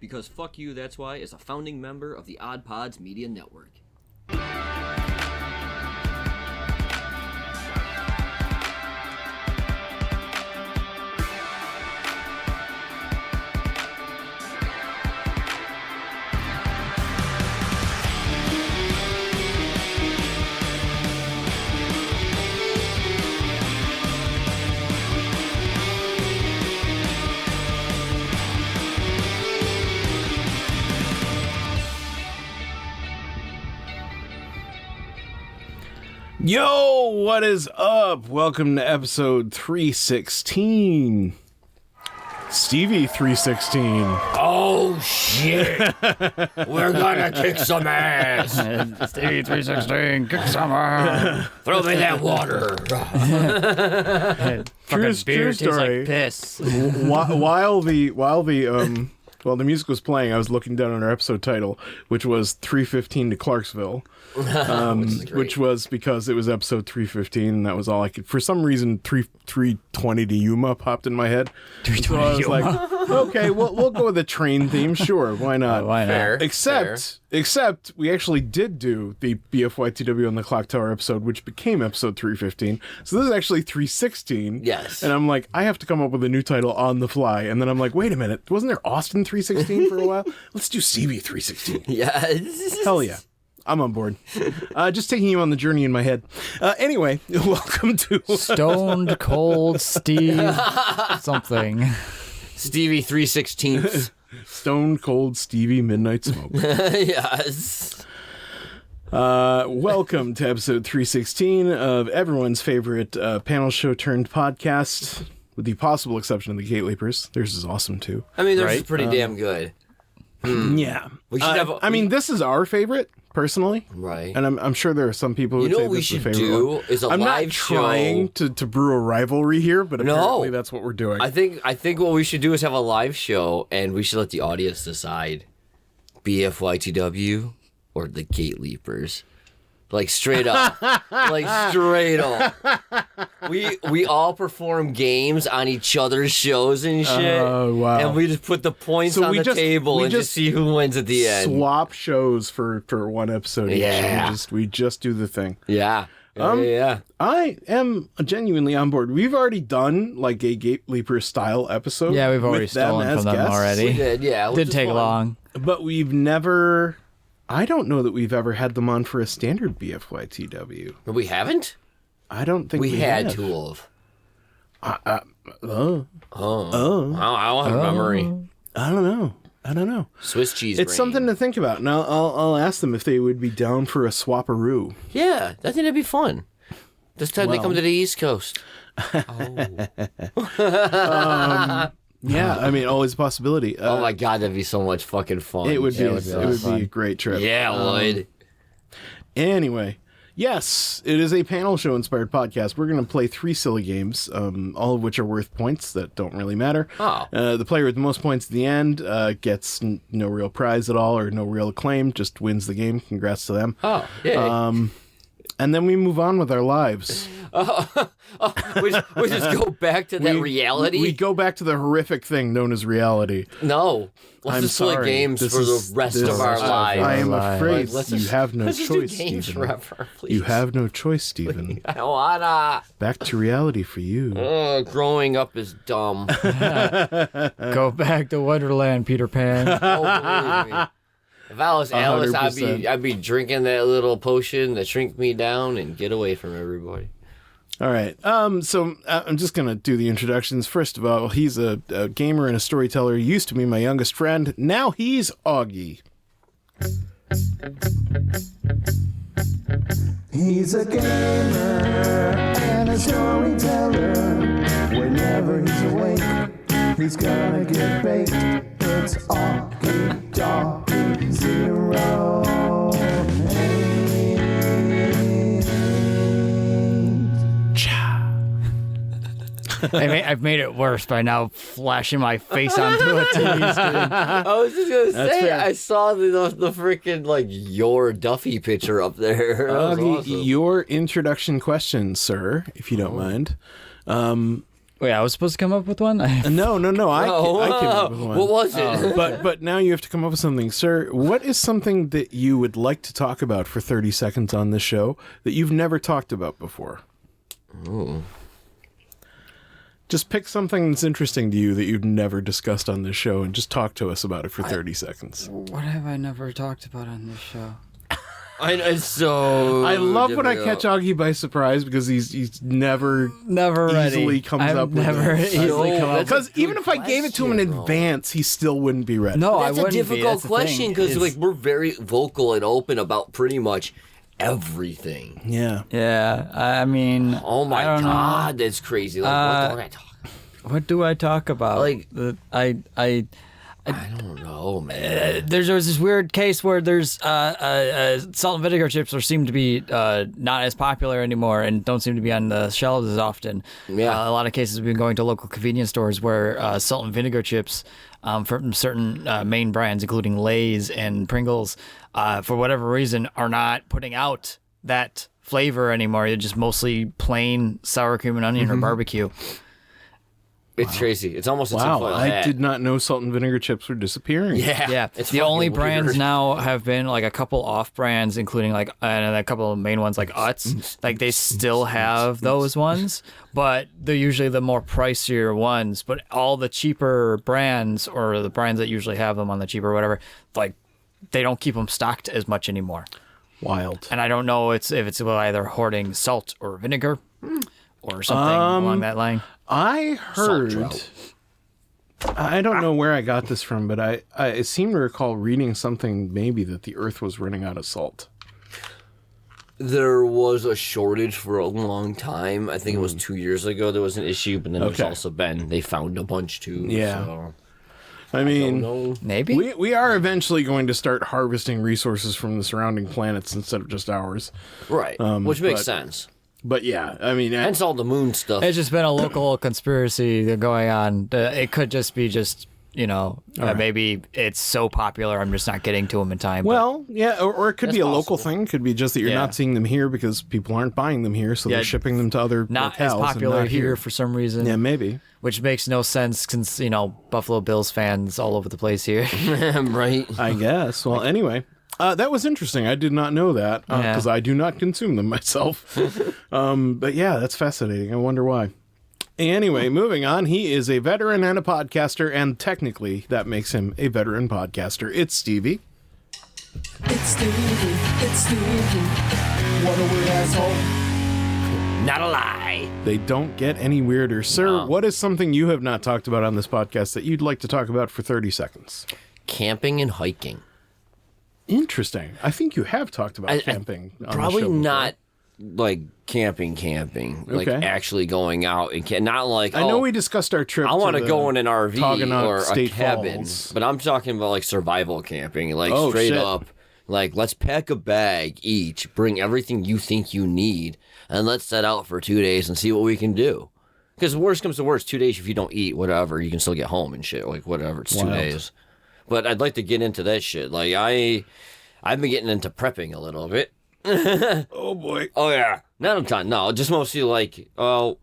Because Fuck You, That's Why is a founding member of the Odd Pods Media Network. Yo, what is up? Welcome to episode 316. Stevie 316. Oh, shit. We're gonna kick some ass. Stevie 316, kick some ass. Throw me that water. Fucking beer tastes story. like piss. while the music was playing, I was looking down on our episode title, which was 315 to Clarksville, which was because it was episode 315, and that was all I could. For some reason, 320 to Yuma popped in my head. 320 so I was Yuma. like, okay, we'll go with the train theme. Sure, why not? Why not? Fair. Except we actually did do the BFYTW on the Clock Tower episode, which became episode 315. So this is actually 316. Yes. And I'm like, I have to come up with a new title on the fly. And then I'm like, wait a minute, wasn't there Austin 316 for a while? Let's do Stevie 316. Yes. Hell yeah. I'm on board. Just taking you on the journey in my head. Anyway, welcome to Stoned Cold Steve something. Stevie 316th. Stone Cold Stevie Midnight Smoke. Yes. Welcome to episode 316 of everyone's favorite panel show turned podcast, with the possible exception of the Gate Leapers. Theirs is awesome too. I mean, they're Right? pretty damn good. Yeah. We should have. I mean, this is our favorite, personally. Right. And I'm sure there are some people who You know say what we this is should the favorite do one. is a I'm live not show. trying to brew a rivalry here, but No. apparently that's what we're doing. I think what we should do is have a live show, and we should let the audience decide BFYTW or the Gate Leapers. Like straight up. Like straight up. We all perform games on each other's shows and shit. Oh, wow. And we just put the points So on we the just- table we and just see who wins at the end. Swap shows for one episode each. Yeah. We just do the thing. Yeah. Yeah. I am genuinely on board. We've already done like a Gate Leaper style episode. Yeah, we've already with them stolen as from them guests, already. We did, yeah. which Did is take fun. long. But we've never. I don't know that we've ever had them on for a standard BFYTW. But we haven't? I don't think We had have. to have. Oh, I don't have a memory. I don't know. Swiss cheese It's brain. something to think about. Now I'll ask them if they would be down for a swapperoo. Yeah, I think that'd be fun. This time they Well. come to the East Coast. Yeah, I mean, always a possibility. Oh my god, that'd be so much fucking fun. It would be. Yeah, It it would be a would lot be of fun. a great trip. Yeah, it would. Anyway, yes, it is a panel show inspired podcast. We're going to play 3 silly games, all of which are worth points that don't really matter. Oh. The player with the most points at the end gets no real prize at all or no real acclaim, just wins the game. Congrats to them. Oh, yeah. And then we move on with our lives. we just go back to that reality. We go back to the horrific thing known as reality. No. Let's I'm just play sorry. games This for is- the rest this of our is- lives. I am Lives. afraid Let's you just- have no let's just choice, do games Stephen. forever, please. You have no choice, Stephen. I don't wanna. Back to reality for you. Growing up is dumb. Go back to Wonderland, Peter Pan. Oh, believe me. If I was Alice, 100%. I'd be drinking that little potion that shrink me down and get away from everybody. All right. So I'm just going to do the introductions. First of all, he's a gamer and a storyteller. He used to be my youngest friend. Now he's Augie. He's a gamer and a storyteller. Whenever he's awake, he's gonna get baked. It's Augie Doggy 08. I've made it worse by now flashing my face onto a TV screen. I was just gonna say, fair. I saw the freaking like your Duffy picture up there. That was Augie, awesome. your introduction question, sir, if you don't mind. Wait, I was supposed to come up with one? No. I came up with one. What was it? But now you have to come up with something. Sir, what is something that you would like to talk about for 30 seconds on this show that you've never talked about before? Ooh. Just pick something that's interesting to you that you've never discussed on this show and just talk to us about it for 30 seconds. What have I never talked about on this show? It's so. I love when I difficult. catch Augie by surprise because he's never ready. easily comes I've up with never it. easily come up. That's Because a even good if I gave it to him in question, though. advance, he still wouldn't be ready. No, That's I a wouldn't be. difficult That's the question thing. because It's- we're very vocal and open about pretty much everything. Yeah. Yeah, I mean, Oh my I don't god, that's crazy. Like, what do I talk about? know. What do I talk about? Like- I I don't know, man. there was this weird case where there's salt and vinegar chips seem to be not as popular anymore and don't seem to be on the shelves as often. Yeah. A lot of cases we've been going to local convenience stores where salt and vinegar chips from certain main brands, including Lay's and Pringles, for whatever reason, are not putting out that flavor anymore. They're just mostly plain sour cream and onion or barbecue. It's crazy. It's almost a Wow, tinfoil I hat. did not know salt and vinegar chips were disappearing. Yeah, Yeah, it's the fucking only brands weird. now have been like a couple off brands, including like and a couple of main ones like Utz. Like they still have those ones, but they're usually the more pricier ones. But all the cheaper brands or the brands that usually have them on the cheaper whatever, like they don't keep them stocked as much anymore. Wild. And I don't know if it's either hoarding salt or vinegar or something along that line. I heard. trout. I don't know where I got this from, but I seem to recall reading something maybe that the Earth was running out of salt. There was a shortage for a long time. I think it was 2 years ago there was an issue, but then there's Okay. also been, they found a bunch too. Yeah. So, I mean, no. Maybe. we are eventually going to start harvesting resources from the surrounding planets instead of just ours. Right. Which makes but- sense. But yeah, I mean, Hence all the moon stuff. It's just been a local conspiracy going on. It could just be maybe it's so popular I'm just not getting to them in time. well, yeah, or it could That's be a local possible. thing. It could be just that you're Yeah. not seeing them here because people aren't buying them here, so Yeah, they're shipping them to other not locales as and popular not here for some reason. Yeah, maybe. Which makes no sense since, Buffalo Bills fans all over the place here. right. I guess. Well, anyway. That was interesting. I did not know that because Yeah. I do not consume them myself. But yeah, that's fascinating. I wonder why. Anyway, moving on. He is a veteran and a podcaster, and technically that makes him a veteran podcaster. It's Stevie. It's Stevie, it's Stevie. What a weird asshole. Not a lie. They don't get any weirder. Sir, what is something you have not talked about on this podcast that you'd like to talk about for 30 seconds? Camping and hiking. Interesting. I think you have talked about camping. On the Probably show before. not like camping. Like Okay. actually going out and not like. I know we discussed our trip. I want to the go in an RV Toggenot or State a cabin, Falls. but I'm talking about like survival camping, like Oh, straight shit. up. Like, let's pack a bag each, bring everything you think you need, and let's set out for 2 days and see what we can do. Because worst comes to worst, 2 days if you don't eat, whatever, you can still get home and shit. Like whatever, it's 2 Wild. days. But I'd like to get into that shit. Like I've been getting into prepping a little bit. Oh boy. Oh yeah, not a ton. No, just mostly like,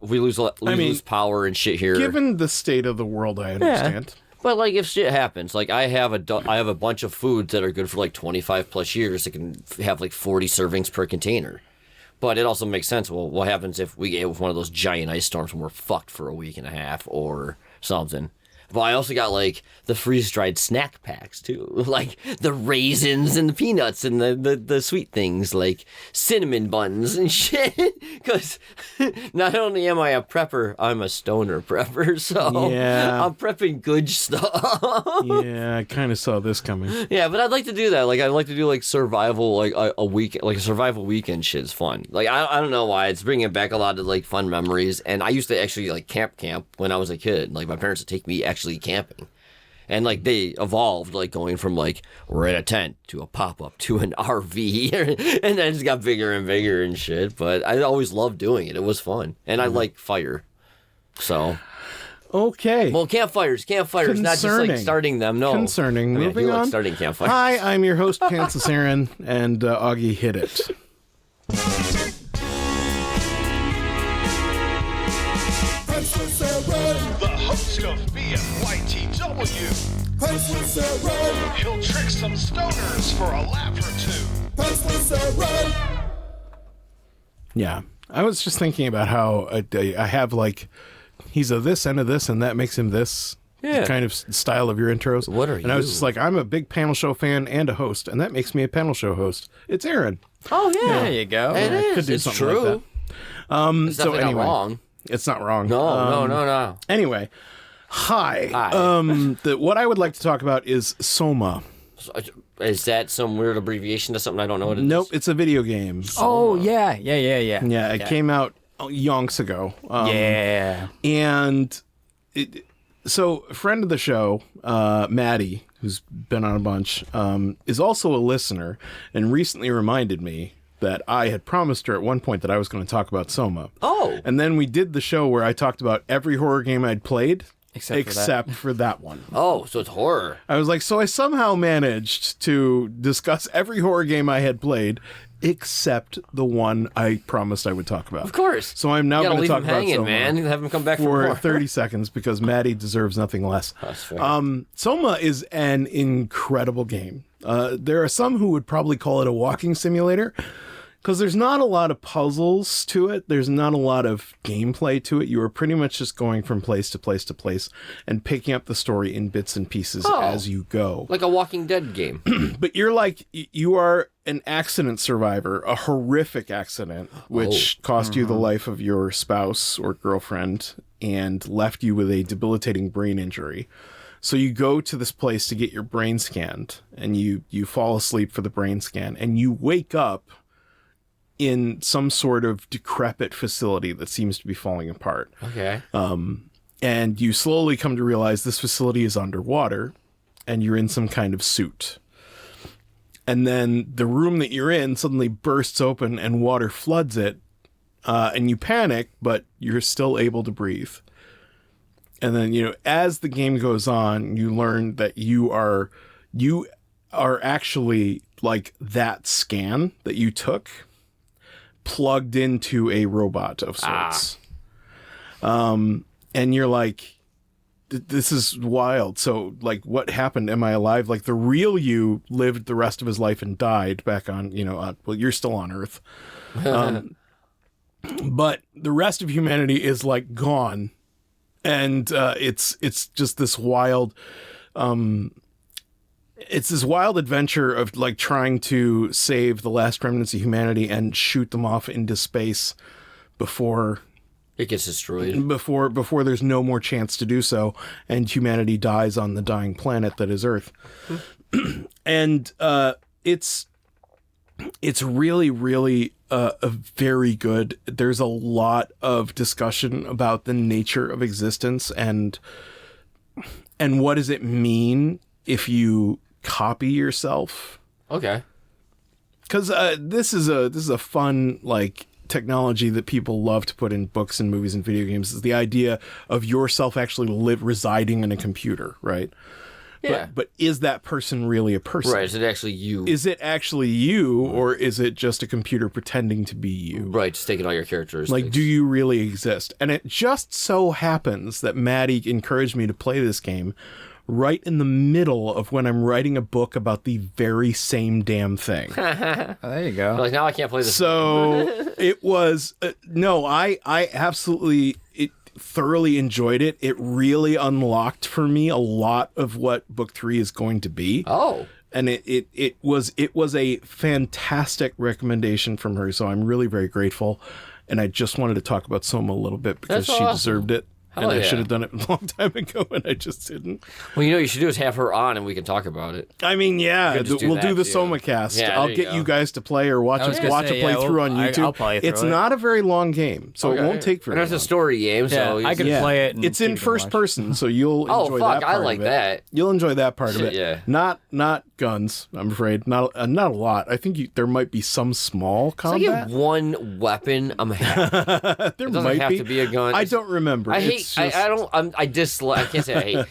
we lose power and shit here. Given the state of the world, I understand. But like, if shit happens, like I have a bunch of foods that are good for like 25 plus years. That can have like 40 servings per container. But it also makes sense. Well, what happens if we get hit with one of those giant ice storms and we're fucked for a week and a half or something? But I also got like the freeze-dried snack packs too, like the raisins and the peanuts and the sweet things like cinnamon buns and shit. Because not only am I a prepper, I'm a stoner prepper. So Yeah. I'm prepping good stuff. Yeah, I kind of saw this coming. Yeah, but I'd like to do that. Like I'd like to do like survival, like a week, like a survival weekend. Shit's fun. Like I don't know why it's bringing back a lot of like fun memories. And I used to actually like camp when I was a kid. Like my parents would take me actually camping, and like they evolved, like going from like we're in a tent to a pop-up to an RV, and then it just got bigger and bigger and shit. But I always loved doing it. It was fun, and I like fire. So. Okay. Well, campfires, not just like Concerning. starting them. No, Concerning. I mean, I Moving feel like on. starting campfires. Hi, I'm your host, Kansas Aaron, and Augie hit it. Thanks for host of BFYTW. Priceless errand. He'll trick some stoners for a laugh or two. Priceless errand. Yeah. I was just thinking about how I have, like, he's a this and a this, and that makes him this kind of style of your intros. What are And I was just like, I'm a big panel show fan and a host, and that makes me a panel show host. It's Aaron. Oh, yeah. There you go. It is. Could do It's something true. like that. It's So definitely anyway, not wrong. it's not wrong. No. Anyway, hi. Hi. What I would like to talk about is Soma. Is that some weird abbreviation to something I don't know what it is? Nope, it's a video game. Oh, yeah. Yeah, it came out yonks ago. Yeah. And so a friend of the show, Maddie, who's been on a bunch, is also a listener and recently reminded me that I had promised her at one point that I was going to talk about Soma. Oh. And then we did the show where I talked about every horror game I'd played Except for that one. Oh, so it's horror. I was like, so I somehow managed to discuss every horror game I had played except the one I promised I would talk about. Of course. So I'm now You gotta going to leave talk him about hanging, Soma man. Have him come back for more. 30 seconds because Maddie deserves nothing less. That's fair. Soma is an incredible game. There are some who would probably call it a walking simulator because there's not a lot of puzzles to it. There's not a lot of gameplay to it. You are pretty much just going from place to place to place and picking up the story in bits and pieces as you go. Like a Walking Dead game. But you're like, you are an accident survivor, a horrific accident, which cost you the life of your spouse or girlfriend and left you with a debilitating brain injury. So you go to this place to get your brain scanned and you fall asleep for the brain scan and you wake up in some sort of decrepit facility that seems to be falling apart. Okay. And you slowly come to realize this facility is underwater and you're in some kind of suit. And then the room that you're in suddenly bursts open and water floods it. And you panic, but you're still able to breathe. And then, as the game goes on, you learn that you are actually like that scan that you took plugged into a robot of sorts. And you're like, this is wild. So, like, what happened? Am I alive? Like, the real you lived the rest of his life and died back on, well, you're still on Earth. But the rest of humanity is, like, gone. And it's just this wild... it's this wild adventure of like trying to save the last remnants of humanity and shoot them off into space before It gets destroyed. Before there's no more chance to do so, and humanity dies on the dying planet that is Earth. And it's really, really a very good. There's a lot of discussion about the nature of existence and what does it mean if you copy yourself. Okay. Because this is a fun like technology that people love to put in books and movies and video games, is the idea of yourself actually residing in a computer, right? Yeah. But is that person really a person? Right. Is it actually you? Is it actually you, or is it just a computer pretending to be you? Right. Just taking all your characteristics. Like, do you really exist? And it just so happens that Maddie encouraged me to play this game right in the middle of when I'm writing a book about the very same damn thing. Oh, there you go. Like, now I can't play this. So it was no, I absolutely thoroughly enjoyed it. It really unlocked for me a lot of what book 3 is going to be. Oh. And it was a fantastic recommendation from her, so I'm really very grateful. And I just wanted to talk about Soma a little bit because That's she awesome. deserved it. Hell And I yeah. should have done it a long time ago, and I just didn't. Well, you should do is have her on and we can talk about it. I mean, yeah, could just do we'll that, do the too. Soma cast. Yeah, I'll there you get go. you guys to play or watch I was a gonna say, yeah, playthrough on YouTube. I'll play through it's it. not a very long game, so it Okay. won't take very And it's long. a story game, so Yeah, I could Yeah. play it. And It's in keep it first watch. person, so you'll Oh, enjoy fuck, that I part like of it. that. You'll enjoy that part of Shit, it. yeah. Not guns, I'm afraid. Not a lot. I think there might be some small So I get combat. one weapon, I'm happy. There doesn't might have to be a gun. I don't remember. I It's hate. just- I dislike. I can't say I hate.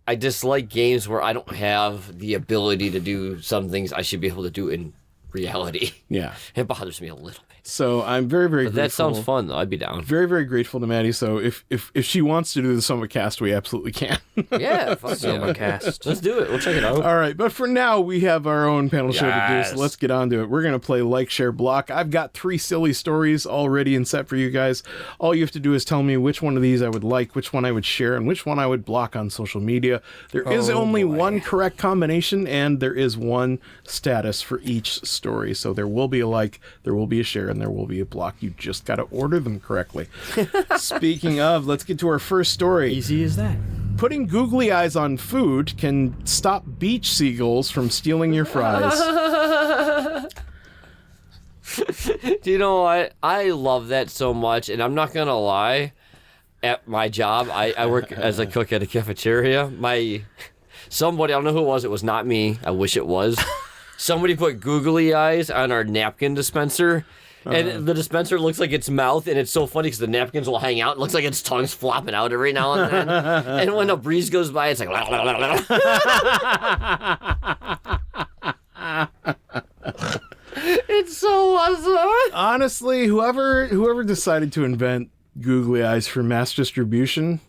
I dislike games where I don't have the ability to do some things I should be able to do in reality. Yeah. It bothers me a little bit. So I'm very, very grateful. That sounds fun, though. I'd be down. Very, very grateful to Maddie. So if she wants to do the Soma cast, we absolutely can. Yeah, fuck Soma yeah. cast. Let's do it. We'll check it out. All right, but for now, we have our own panel show to do, Yes. so let's get on to it. We're going to play Like, Share, Block. I've got 3 silly stories all ready and set for you guys. All you have to do is tell me which one of these I would like, which one I would share, and which one I would block on social media. There is only one correct combination, and there is one status for each story. So there will be a like, there will be a share, and there will be a block. You just got to order them correctly. Speaking of, let's get to our first story. Easy as that. Putting googly eyes on food can stop beach seagulls from stealing your fries. Do you know what? I love that so much, and I'm not going to lie. At my job, I work as a cook at a cafeteria. Somebody, I don't know who it was not me. I wish it was. Somebody put googly eyes on our napkin dispenser. And the dispenser looks like its mouth, and it's so funny because the napkins will hang out. It looks like its tongue's flopping out every now and then. And when a breeze goes by, it's like... It's so awesome. Honestly, whoever decided to invent googly eyes for mass distribution,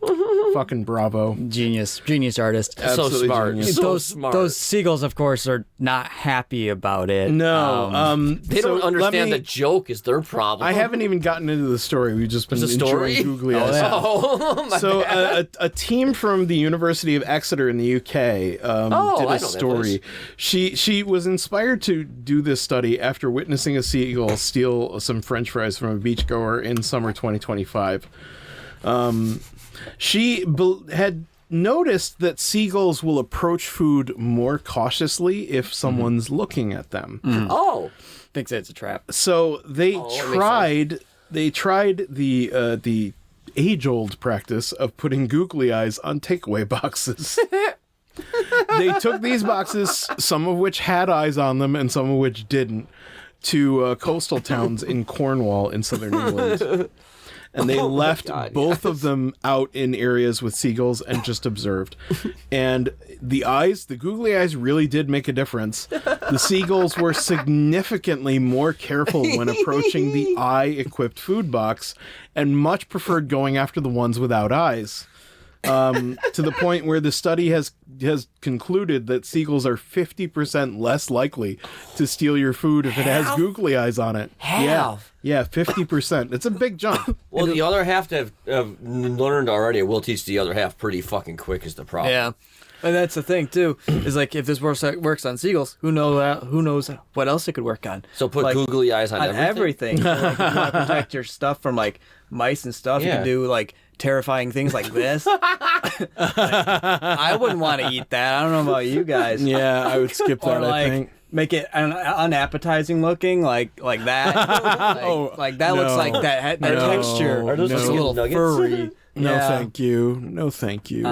fucking bravo. Genius artist. So Absolutely smart. genius. So smart. Those seagulls, of course, are not happy about it. No, They don't understand the joke is their problem. I haven't even gotten into the story. We've just been There's a story? enjoying googly eyes. Oh, my So bad. a team from the University of Exeter in the UK did I know a that story. She was inspired to do this study after witnessing a seagull steal some French fries from a beachgoer in summer 2025. She had noticed that seagulls will approach food more cautiously if someone's looking at them. Oh. Thinks it's a trap. So they that makes tried the age-old practice of putting googly eyes on takeaway boxes. They took these boxes, some of which had eyes on them and some of which didn't, to coastal towns in Cornwall in southern England. And they left both of them out in areas with seagulls and just observed. And the googly eyes really did make a difference. The seagulls were significantly more careful when approaching the eye-equipped food box and much preferred going after the ones without eyes. To the point where the study has concluded that seagulls are 50% less likely to steal your food if it has googly eyes on it. Half? Yeah, 50%. It's a big jump. Well, the other half have learned already. We'll teach the other half pretty fucking quick is the problem. Yeah. And that's the thing too. Is like if this works on seagulls, who knows what else it could work on? So put like, googly eyes on everything. So, like, if you want to protect your stuff from like mice and stuff, you Yeah. can do like terrifying things like this. I wouldn't want to eat that. I don't know about you guys. Yeah, I would skip Or that, I like think. make it unappetizing looking, like that. like that looks like that no, texture. Are those just a chicken little nuggets? furry. No, Yeah. thank you. No, thank you.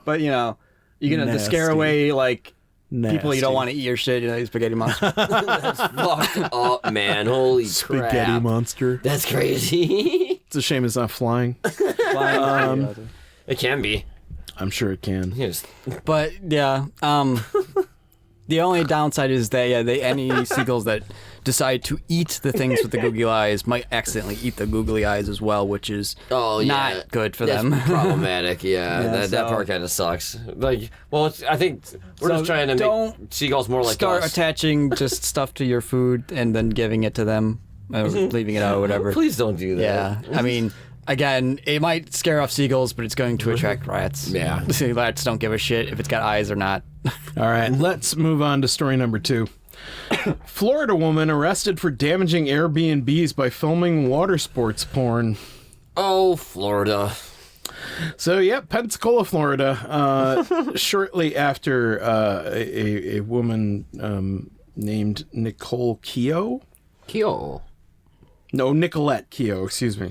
But you know, you're gonna have to scare Nasty. away like people you don't Nasty. want to eat your shit. You know, spaghetti monster. Fucked up, man. Holy Spaghetti crap. monster. That's crazy. It's a shame it's not flying. It can be. I'm sure it can. Yes. But yeah, the only downside is that any seagulls that decide to eat the things with the googly eyes might accidentally eat the googly eyes as well, which is not good for That's them. problematic. Yeah, that so- part kind of sucks. Like, well, I think we're So just trying to don't make seagulls more like Start us. attaching just stuff to your food and then giving it to them, or leaving it out, or whatever. Please don't do that. Yeah, I mean, again, it might scare off seagulls, but it's going to attract rats. Yeah. See, rats don't give a shit if it's got eyes or not. All right, let's move on to story number 2. Florida woman arrested for damaging Airbnbs by filming water sports porn. Oh, Florida. So, yep, Pensacola, Florida. Shortly after a woman named Nicole Keogh. Kyo. No, Nicolette Keogh, excuse me,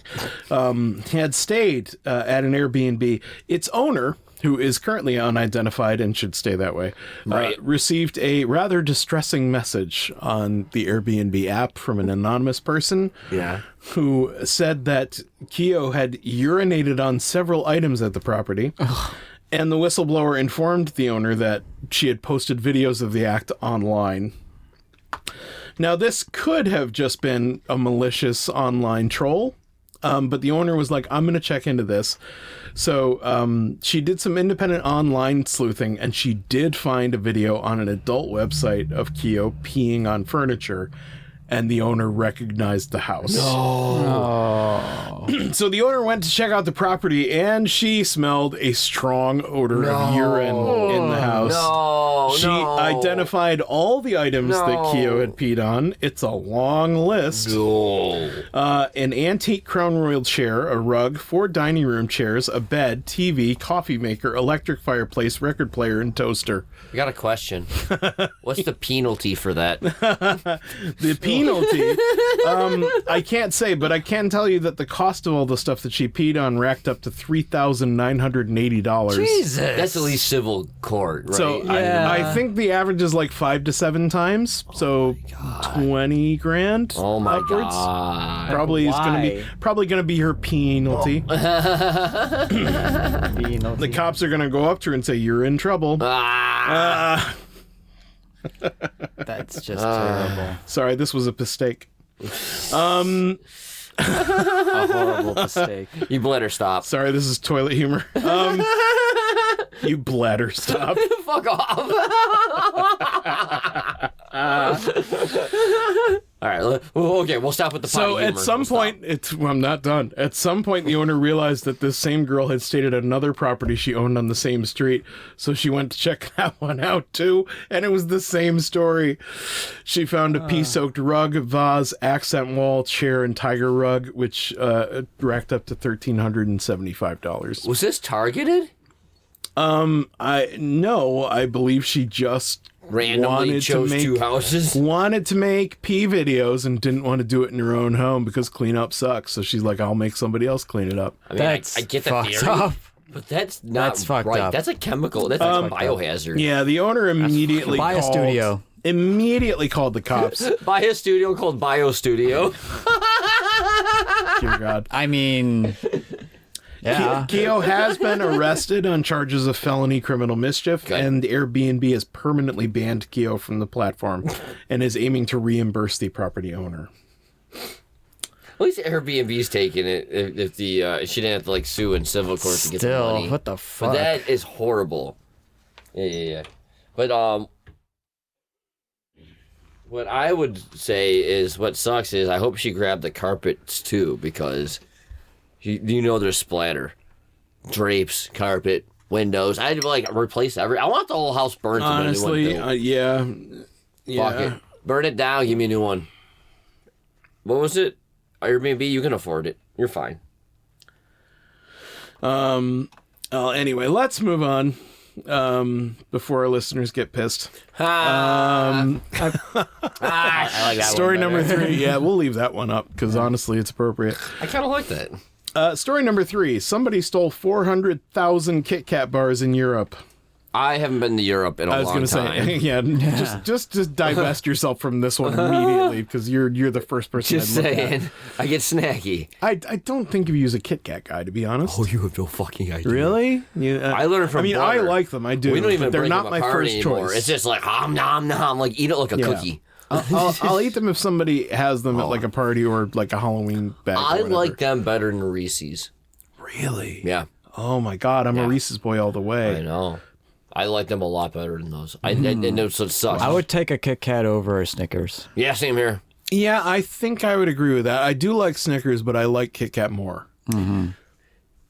had stayed at an Airbnb. Its owner, who is currently unidentified and should stay that way, Right. received a rather distressing message on the Airbnb app from an anonymous person Yeah. who said that Keogh had urinated on several items at the property. And the whistleblower informed the owner that she had posted videos of the act online. Now, this could have just been a malicious online troll, but the owner was like, I'm going to check into this. So she did some independent online sleuthing, and she did find a video on an adult website of Keo peeing on furniture, and the owner recognized the house. So the owner went to check out the property, and she smelled a strong odor of urine in the house. She identified all the items that Keo had peed on. It's a long list. An antique Crown Royal chair, a rug, 4 dining room chairs, a bed, TV, coffee maker, electric fireplace, record player, and toaster. I got a question. What's the penalty for that? The penalty, I can't say, but I can tell you that the cost of all the stuff that she peed on racked up to $3,980. Jesus. That's at least civil court, right? So I think the average is like 5 to 7 times. So 20 grand. Oh my upwards. God. Probably is gonna be her penalty. The cops are gonna go up to her and say, "You're in trouble." That's just terrible. Sorry, this was a mistake. A horrible mistake. You better stop. Sorry, this is toilet humor. You bladder stop. Fuck off. All right. Okay, we'll stop with the potty So humor. at some point, I'm not done. At some point, the owner realized that this same girl had stayed at another property she owned on the same street. So she went to check that one out too, and it was the same story. She found a pea-soaked rug, vase, accent wall, chair, and tiger rug, which racked up to $1,375. Was this targeted? I believe she just Randomly chose 2 houses. wanted to make pee videos and didn't want to do it in her own home because cleanup sucks. So she's like, I'll make somebody else clean it up. I mean, That's I get the fucked theory, up. but that's not That's fucked right. up. That's a chemical. That's like a biohazard. Yeah, the owner immediately Buy a called, studio. Immediately called the cops. Buy a studio called Bio Studio. Dear God. I mean, yeah. Keo has been arrested on charges of felony criminal mischief, Good. and Airbnb has permanently banned Keo from the platform and is aiming to reimburse the property owner. At least Airbnb's taking it. If the she didn't have to like sue in civil court to get the Still, money. what the But fuck? that is horrible. Yeah. But what I would say is what sucks is I hope she grabbed the carpets too, because you know there's splatter, drapes, carpet, windows. I'd like replace I want the whole house burnt. Honestly, to a new one built. yeah. Fuck it, burn it down, give me a new one. What was it? Airbnb, you can afford it. You're fine. Anyway, let's move on before our listeners get pissed. I like that Story one number better. 3. Yeah, we'll leave that one up because honestly, it's appropriate. I kind of like that. Story number 3. Somebody stole 400,000 Kit Kat bars in Europe. I haven't been to Europe in a I was long going to time. say, yeah, just divest yourself from this one immediately because you're the first person Just I'd look at. saying, I get snacky. I don't think of you as a Kit Kat guy, to be honest. Oh, you have no fucking idea. Really? Yeah. I learned from I mean, I Butter. like them. I do. We don't even but they're break not them my apart first anymore. choice. It's just like nom nom. Like eat it like a Yeah. cookie. I'll eat them if somebody has them at like a party or like a Halloween bag. I like them better than Reese's. Really? Yeah, Oh my God, I'm a Reese's boy all the I way. know. I like them a lot better than those. I know so it sucks. I would take a Kit Kat over a Snickers. Yeah, same here. Yeah, I think I would agree with that. I do like Snickers, but I like Kit Kat more.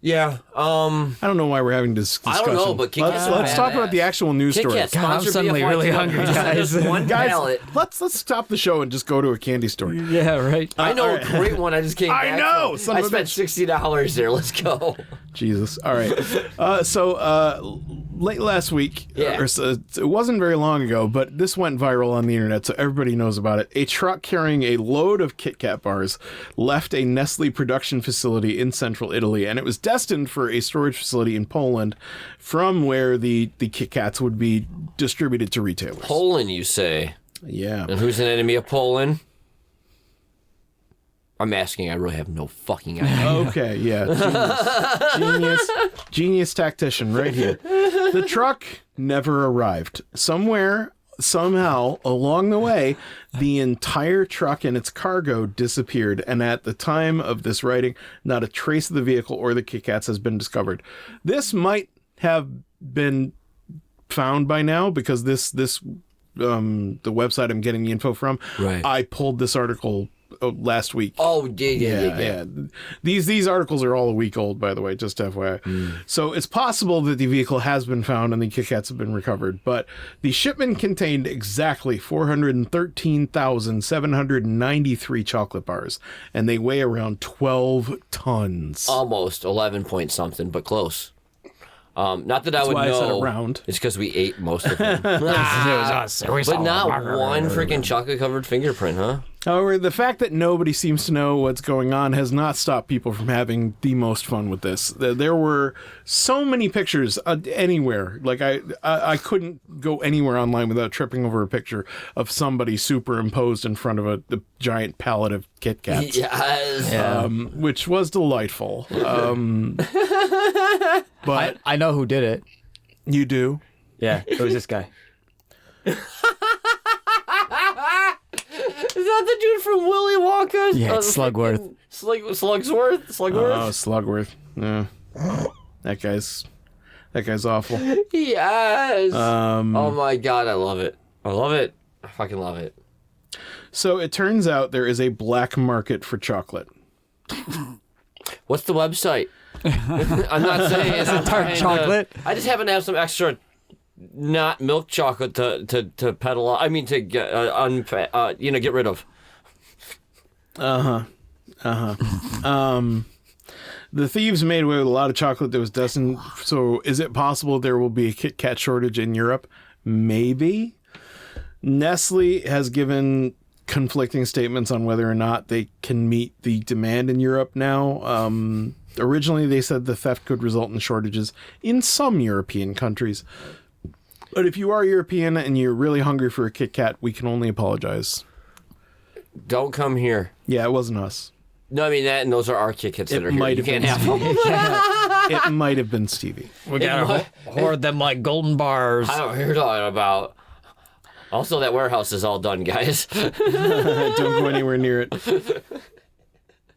Yeah. I don't know why we're having this I discussion. don't know, but Kit Kat's let's talk badass. about the actual news Kit story. Kat God, I'm sponsored suddenly BFYTW. really hungry, guys. Just one Guys, pallet. let's stop the show and just go to a candy store. Yeah, right. I know all a great one. I just came back. I know, from. son I of a spent bitch. $60 there. Let's go. Jesus. All right. Late last week, Yeah. it wasn't very long ago, but this went viral on the internet, so everybody knows about it. A truck carrying a load of Kit Kat bars left a Nestle production facility in central Italy, and it was destined for a storage facility in Poland from where the Kit Kats would be distributed to retailers. Poland, you say? Yeah. And who's an enemy of Poland? I'm asking. I really have no fucking idea. Okay, yeah. Genius tactician right here. The truck never arrived. Somewhere somehow along the way, the entire truck and its cargo disappeared. And at the time of this writing, not a trace of the vehicle or the Kit Kats has been discovered. This might have been found by now because the website I'm getting the info from, Right. I pulled this article last week. Oh, yeah. These articles are all a week old, by the way, just FYI. So it's possible that the vehicle has been found and the Kit Kats have been recovered, but the shipment contained exactly 413,793 chocolate bars, and they weigh around 12 tons. Almost 11 point something, but close. Not that I would why I said know. around. It's because we ate most of them. It was us. We But saw not them. one freaking chocolate-covered fingerprint, huh? However, the fact that nobody seems to know what's going on has not stopped people from having the most fun with this. There were so many pictures anywhere. Like I couldn't go anywhere online without tripping over a picture of somebody superimposed in front of a giant pallet of Kit Kats. Yes. Yeah. Which was delightful. But I know who did it. you do. Yeah, it was this guy. Is that the dude from Willy Wonka? Yeah, it's Slugworth. Slugsworth? Oh, Slugworth. Yeah. That guy's awful. Yes. Oh my god, I love it. I love it. I fucking love it. So it turns out there is a black market for chocolate. What's the website? I'm not saying it's Dark chocolate. I just happen to have some extra not milk chocolate to peddle. I mean to get get rid of. The thieves made away with a lot of chocolate that was destined. So is it possible there will be a Kit Kat shortage in Europe? Maybe. Nestle has given conflicting statements on whether or not they can meet the demand in Europe now. Originally, they said the theft could result in shortages in some European countries. But if you are European and you're really hungry for a Kit Kat, we can only apologize. Don't come here. Yeah, it wasn't us. No, I mean that, and those are our Kit Kats that are here. might You have can't been have them. It might have been Stevie. We gotta hoard them like golden bars. I don't know what you're talking about. Also, that warehouse is all done, guys. Don't go anywhere near it.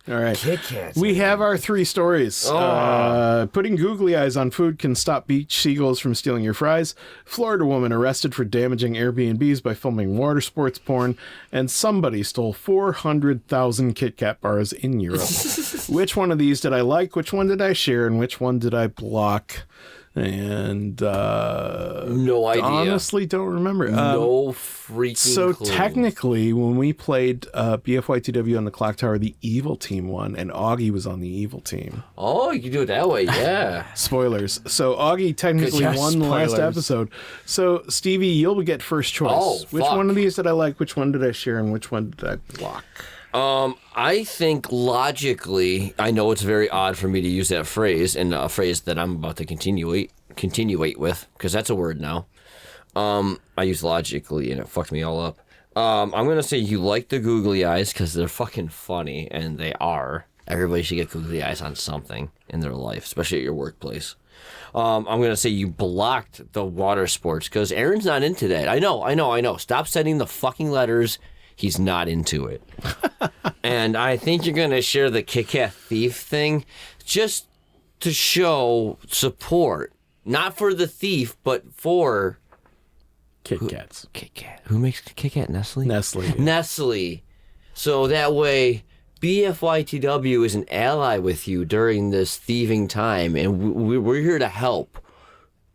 All right. Kit Kats. We have our three stories. Putting googly eyes on food can stop beach seagulls from stealing your fries. Florida woman arrested for damaging Airbnbs by filming water sports porn. And somebody stole 400,000 Kit Kat bars in Europe. Which one of these did I like? Which one did I share? And which one did I block? And No idea. honestly don't remember. No freaking So clue. technically, when we played BFYTW on the Clock Tower, the evil team won, and Augie was on the evil team. Oh, you can do it that way, yeah. Spoilers. So Augie technically Good job, won the last spoilers. episode. So Stevie, you'll get first choice. Oh, which fuck. one of these did I like? Which one did I share? And which one did I block? I think logically, I know it's very odd for me to use that phrase, and a phrase that I'm about to continuate with, because that's a word now. I use logically, and it fucked me all up. I'm gonna say you like the googly eyes because they're fucking funny, and they are. Everybody should get googly eyes on something in their life, especially at your workplace. I'm gonna say you blocked the water sports because Aaron's not into that. I know. Stop sending the fucking letters. He's not into it. And I think you're going to share the Kit Kat thief thing just to show support. Not for the thief, but for Kit Kats. Kit Kat. Who makes Kit Kat? Nestle? Nestle. Nestle. So that way, BFYTW is an ally with you during this thieving time, and we're here to help.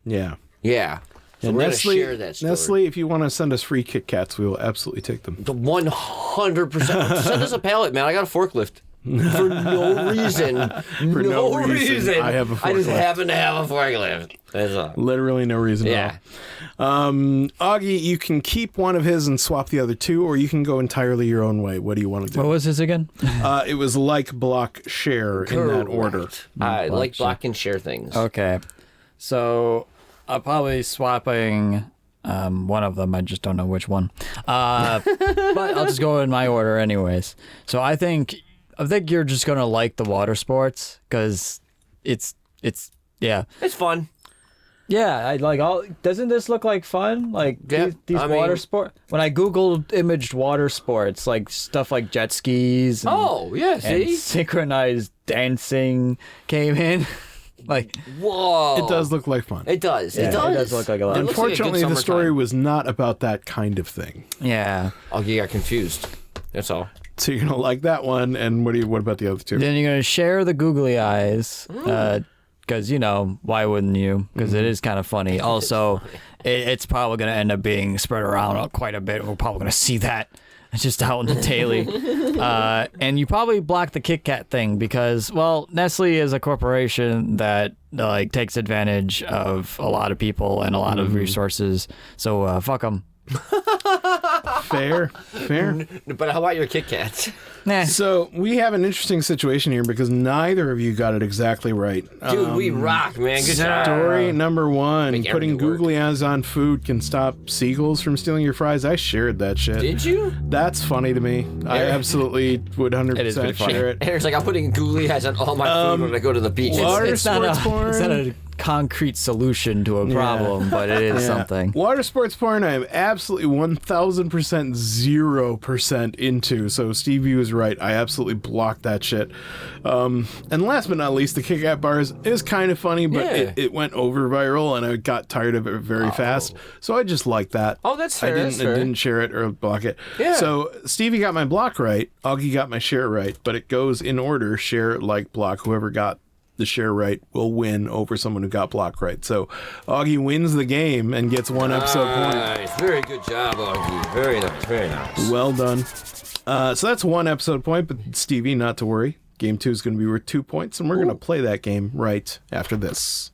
Yeah. Yeah. So we're going to share that story. Nestle, if you want to send us free Kit Kats, we will absolutely take them. 100%. Send us a pallet, man. I got a forklift. For no reason. For no reason. I have a I just forklift. happen to have a forklift. That's all. Literally no reason Yeah. at all. Augie, you can keep one of his and swap the other two, or you can go entirely your own way. What do you want to do? What was his again? It was like, block, share in that order. I like block and share things. Okay. So I'm probably swapping one of them. I just don't know which one. But I'll just go in my order anyways. So I think you're just going to like the water sports because it's yeah. It's fun. Yeah, I like all. Doesn't this look like fun? Like Yeah, these I water mean- sport. When I googled imaged water sports, like stuff like jet skis. And, Oh, yeah, and see? synchronized dancing came in. Like Whoa. It does look like fun. It does. Yeah, It does. it does look like a lot. It looks like a good Unfortunately, the story summertime. was not about that kind of thing. yeah. Oh, you got confused. That's all. So you're gonna like that one, and what about the other two? Then you're gonna share the googly eyes. Because why wouldn't you? Because it is kind of funny. Also, it's probably going to end up being spread around quite a bit. We're probably going to see that just out in the daily. And you probably block the Kit Kat thing because, well, Nestle is a corporation that like takes advantage of a lot of people and a lot of resources. So fuck them. Fair. But how about your Kit Kats? Nah. So we have an interesting situation here because neither of you got it exactly right. Dude, we rock, man. Good job. Story number one: Make putting everything work. googly eyes on food can stop seagulls from stealing your fries. I shared that shit. Did you? That's funny to me. I absolutely would 100% It is pretty funny. share it. Eric's like, I'm putting googly eyes on all my food when I go to the beach. water It's not sports it's not porn. a concrete solution to a problem, but it is something. Water sports porn, I am absolutely 1,000% 0% into. So Stevie was right. I absolutely blocked that shit. And last but not least, the Kit Kat bars is kind of funny, but Yeah. it went over viral, and I got tired of it very fast. So I just like that. Oh, that's fair, I that's fair. didn't share it or block it. Yeah. So Stevie got my block right. Augie got my share right, but it goes in order: share, like, block. Whoever got the share right will win over someone who got block right. So Augie wins the game and gets one episode point. Nice. Very good job, Augie. Very nice. Very nice. Well done. So that's one episode point, but Stevie, not to worry. Game 2 is going to be worth 2 points, and we're going to play that game right after this.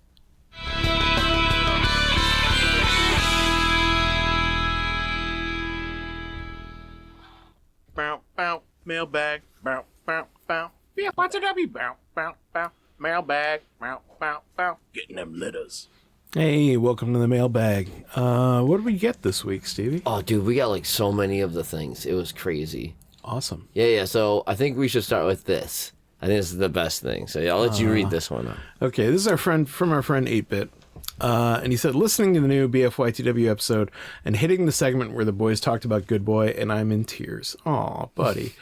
Bow, bow, mailbag, bow, bow, bow. BFYTW, bow, bow, bow. Mailbag, bow, bow, bow. Getting them letters. Hey, welcome to the mailbag. What did we get this week, Stevie? Oh, dude, we got like so many of the things. It was crazy. Awesome. Yeah. So I think we should start with this. I think this is the best thing. So yeah, I'll let you read this one. Okay, this is our friend 8-Bit. And he said, listening to the new BFYTW episode and hitting the segment where the boys talked about Good Boy, and I'm in tears. Aw, buddy.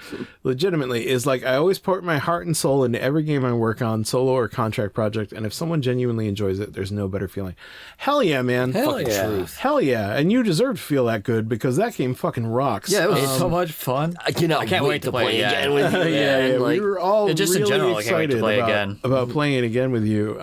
Legitimately, is like I always pour my heart and soul into every game I work on, solo or contract project, and if someone genuinely enjoys it, there's no better feeling. Hell yeah, man. Fucking truth. Hell yeah. And you deserve to feel that good because that game fucking rocks. Yeah, it was so much fun. I cannot can't wait to play it again with you, man. Yeah, Like, we were all just in really general, I can't wait to excited play about, again. about playing it again with you.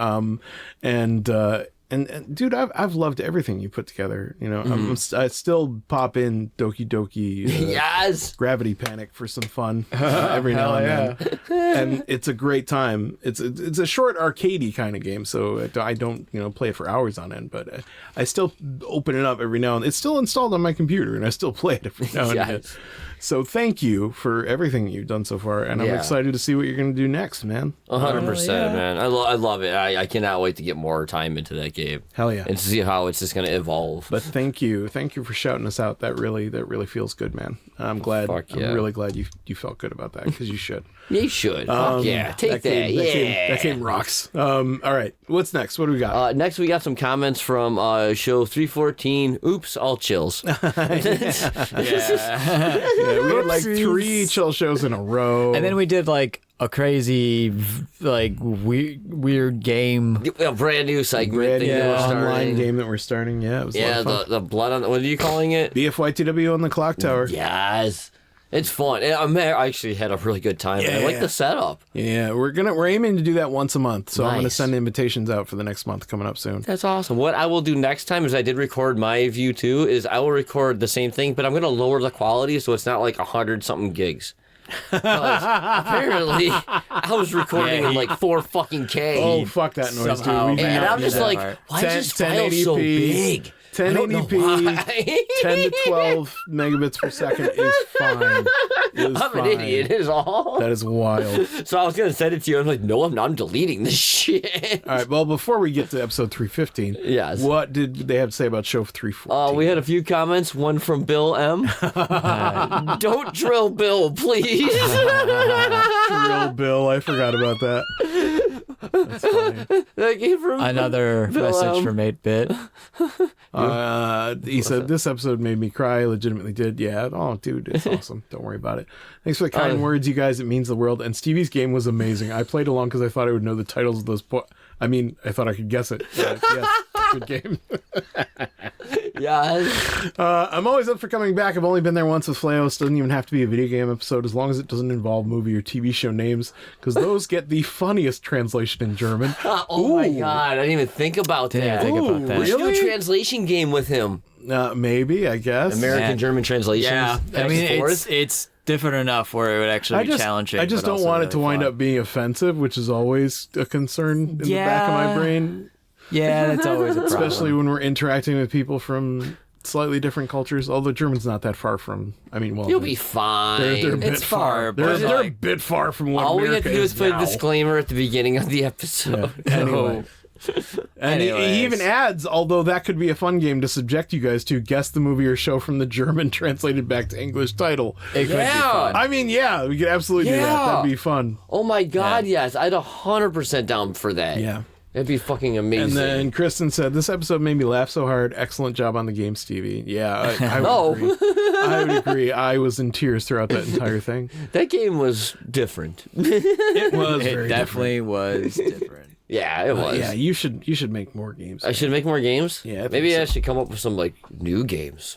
And dude, I've loved everything you put together. You know, I still pop in Doki Doki yes. Gravity Panic for some fun every now and then, and it's a great time. It's a short arcadey kind of game, so I don't play it for hours on end, but I still open it up every now and then. It's still installed on my computer, and I still play it every now and then. Yes. So thank you for everything you've done so far, and I'm Yeah. excited to see what you're going to do next, man. 100%, man. I love it. I cannot wait to get more time into that game. Hell yeah. And to see how it's just going to evolve. But thank you for shouting us out. That really feels good, man. I'm glad. Fuck yeah. I'm really glad you felt good about that because you should. You should. Fuck yeah. Take that. That game rocks. All right. What's next? What do we got? Next, we got some comments from show 314. Oops, all chills. Yeah, we had like 3 chill shows in a row. And then we did like a crazy, like weird game. A brand new segment thing that we're online starting. game that we're starting. Yeah, it was a lot Yeah, of fun. the blood on. What are you calling it? BFYTW on the clock tower. Yes. It's fun. I actually had a really good time. I like the setup. Yeah, we're aiming to do that once a month. So I'm going to Nice. send invitations out for the next month coming up soon. That's awesome. What I will do next time is I did record my view too. Is I will record the same thing, but I'm going to lower the quality so it's not like 100-something gigs. Apparently, I was recording in like 4 fucking K. Oh, fuck that noise, Somehow. dude. We do and not I'm need just that. like, why 10 is this file so 1080p. big? I don't know 1080p, why. 10 to 12 megabits per second is fine. Is I'm fine. an idiot, is all. That is wild. So I was going to send it to you. I'm like, no, I'm not. I'm deleting this shit. All right, well, before we get to episode 315, Yes. what did they have to say about show 314? We had a few comments. One from Bill M. Don't drill Bill, please. Drill Bill, I forgot about that. That's funny. That came from Another message from 8-Bit. He said, this episode made me cry. Legitimately did. Yeah. Oh, dude, it's awesome. Don't worry about it. Thanks for the kind words, you guys. It means the world. And Stevie's game was amazing. I played along because I thought I would know the titles of those. I thought I could guess it. Yes, good game. Yeah. I'm always up for coming back. I've only been there once with Flaos. Doesn't even have to be a video game episode as long as it doesn't involve movie or TV show names because those get the funniest translation in German. Oh my god, I didn't even think about that. Think about that. We should do a translation game with him. Maybe, I guess. American German translations. Yeah, I mean it's different enough where it would actually be challenging. I just but don't also want it really to wind fun. up being offensive, which is always a concern in the back of my brain, Yeah, that's always a problem. especially when we're interacting with people from slightly different cultures. Although German's not that far from. I mean, well, You'll be fine. they're a bit It's far, but They're a like, bit far from what All we America have to do is put now. a disclaimer at the beginning of the episode. Anyway. And he even adds, although that could be a fun game to subject you guys to, guess the movie or show from the German translated back to English title. it could be fun. I mean, yeah, we could absolutely do that. Yeah. That'd be fun. Oh my god, yes. I'd 100% down for that. Yeah. That'd be fucking amazing. And then Kristen said, this episode made me laugh so hard. Excellent job on the game, Stevie. Yeah, I would agree. I would agree. I was in tears throughout that entire thing. That game was different. It was It very definitely was different. Yeah, it was. Yeah, you should make more games. I should make more games? Yeah, I think Maybe so. I should come up with some like new games.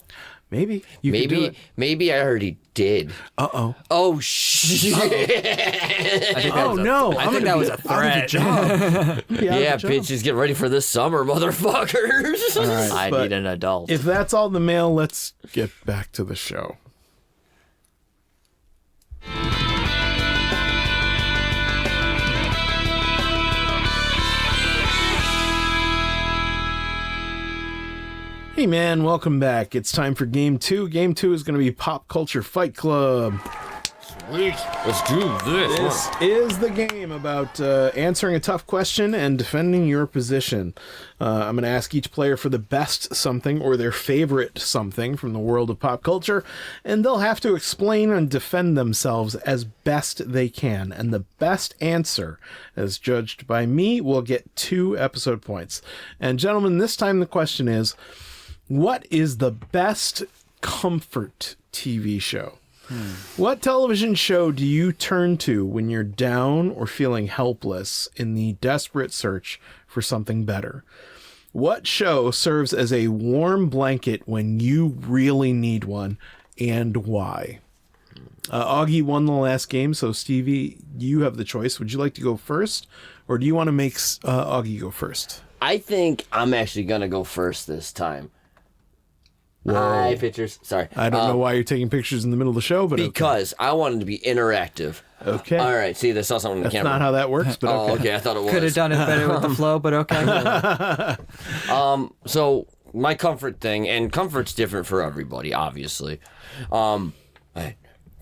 Maybe you could do Maybe I already did. Uh-oh. Oh shit. I think that Oh was a, no! I think that was a threat. Yeah, bitches, get ready for this summer, motherfuckers. All right, I but need an adult. if that's all the mail, let's get back to the show. Hey man, welcome back. It's time for Game 2. Game 2 is going to be Pop Culture Fight Club. Let's do this. This is the game about answering a tough question and defending your position. I'm going to ask each player for the best something or their favorite something from the world of pop culture, and they'll have to explain and defend themselves as best they can. And the best answer, as judged by me, will get 2 episode points. And gentlemen, this time the question is, what is the best comfort TV show? What television show do you turn to when you're down or feeling helpless in the desperate search for something better? What show serves as a warm blanket when you really need one, and why? Augie won the last game, so Stevie, you have the choice. Would you like to go first, or do you want to make Augie go first? I think I'm actually gonna go first this time. Hi, pictures. Sorry. I don't know why you're taking pictures in the middle of the show, but Because I wanted to be interactive. okay. All right. See, that's not something on the That's camera. not how that works, but Oh, okay. okay. I thought it was. Could have done it better with the flow, but okay. So my comfort thing, and comfort's different for everybody, obviously. I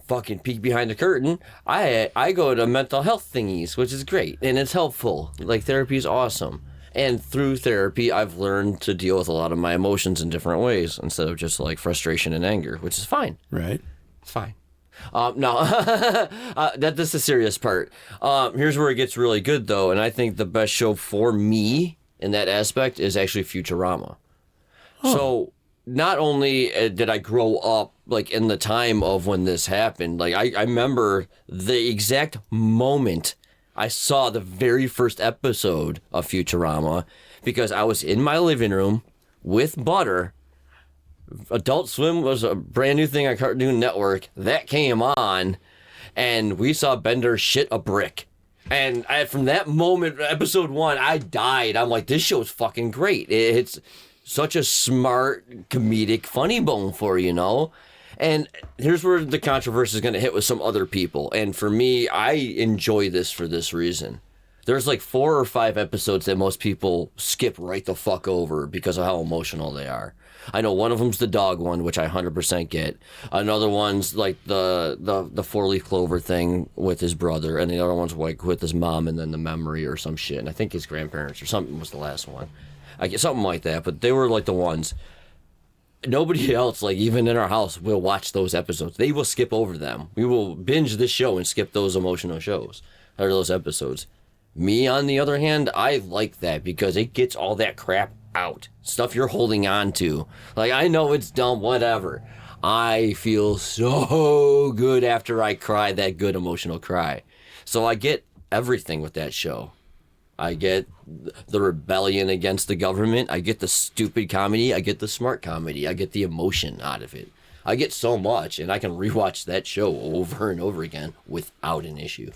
fucking peek behind the curtain. I go to mental health thingies, which is great, and it's helpful. Like, therapy is awesome. And through therapy, I've learned to deal with a lot of my emotions in different ways instead of just like frustration and anger, which is fine. Right. It's fine. No, that's the serious part. Here's where it gets really good, though, and I think the best show for me in that aspect is actually Futurama. So not only did I grow up like in the time of when this happened, like I remember the exact moment I saw the very first episode of Futurama because I was in my living room with Butter. Adult Swim was a brand new thing on Cartoon Network that came on, and we saw Bender shit a brick. And from that moment, episode 1, I died. I'm like, this show's fucking great. It's such a smart, comedic, funny bone for you know? And here's where the controversy is going to hit with some other people. And for me, I enjoy this for this reason. There's like 4 or 5 episodes that most people skip right the fuck over because of how emotional they are. I know one of them's the dog one, which I 100% get. Another one's like the 4-leaf clover thing with his brother. And the other one's like with his mom and then the memory or some shit. And I think his grandparents or something was the last one. I get something like that. But they were like the ones. Nobody else, like even in our house, will watch those episodes. They will skip over them. We will binge this show and skip those emotional shows or those episodes. Me, on the other hand, I like that because it gets all that crap out. Stuff you're holding on to. Like, I know it's dumb, whatever. I feel so good after I cry that good emotional cry. So I get everything with that show. I get the rebellion against the government. I get the stupid comedy. I get the smart comedy. I get the emotion out of it. I get so much, and I can rewatch that show over and over again without an issue.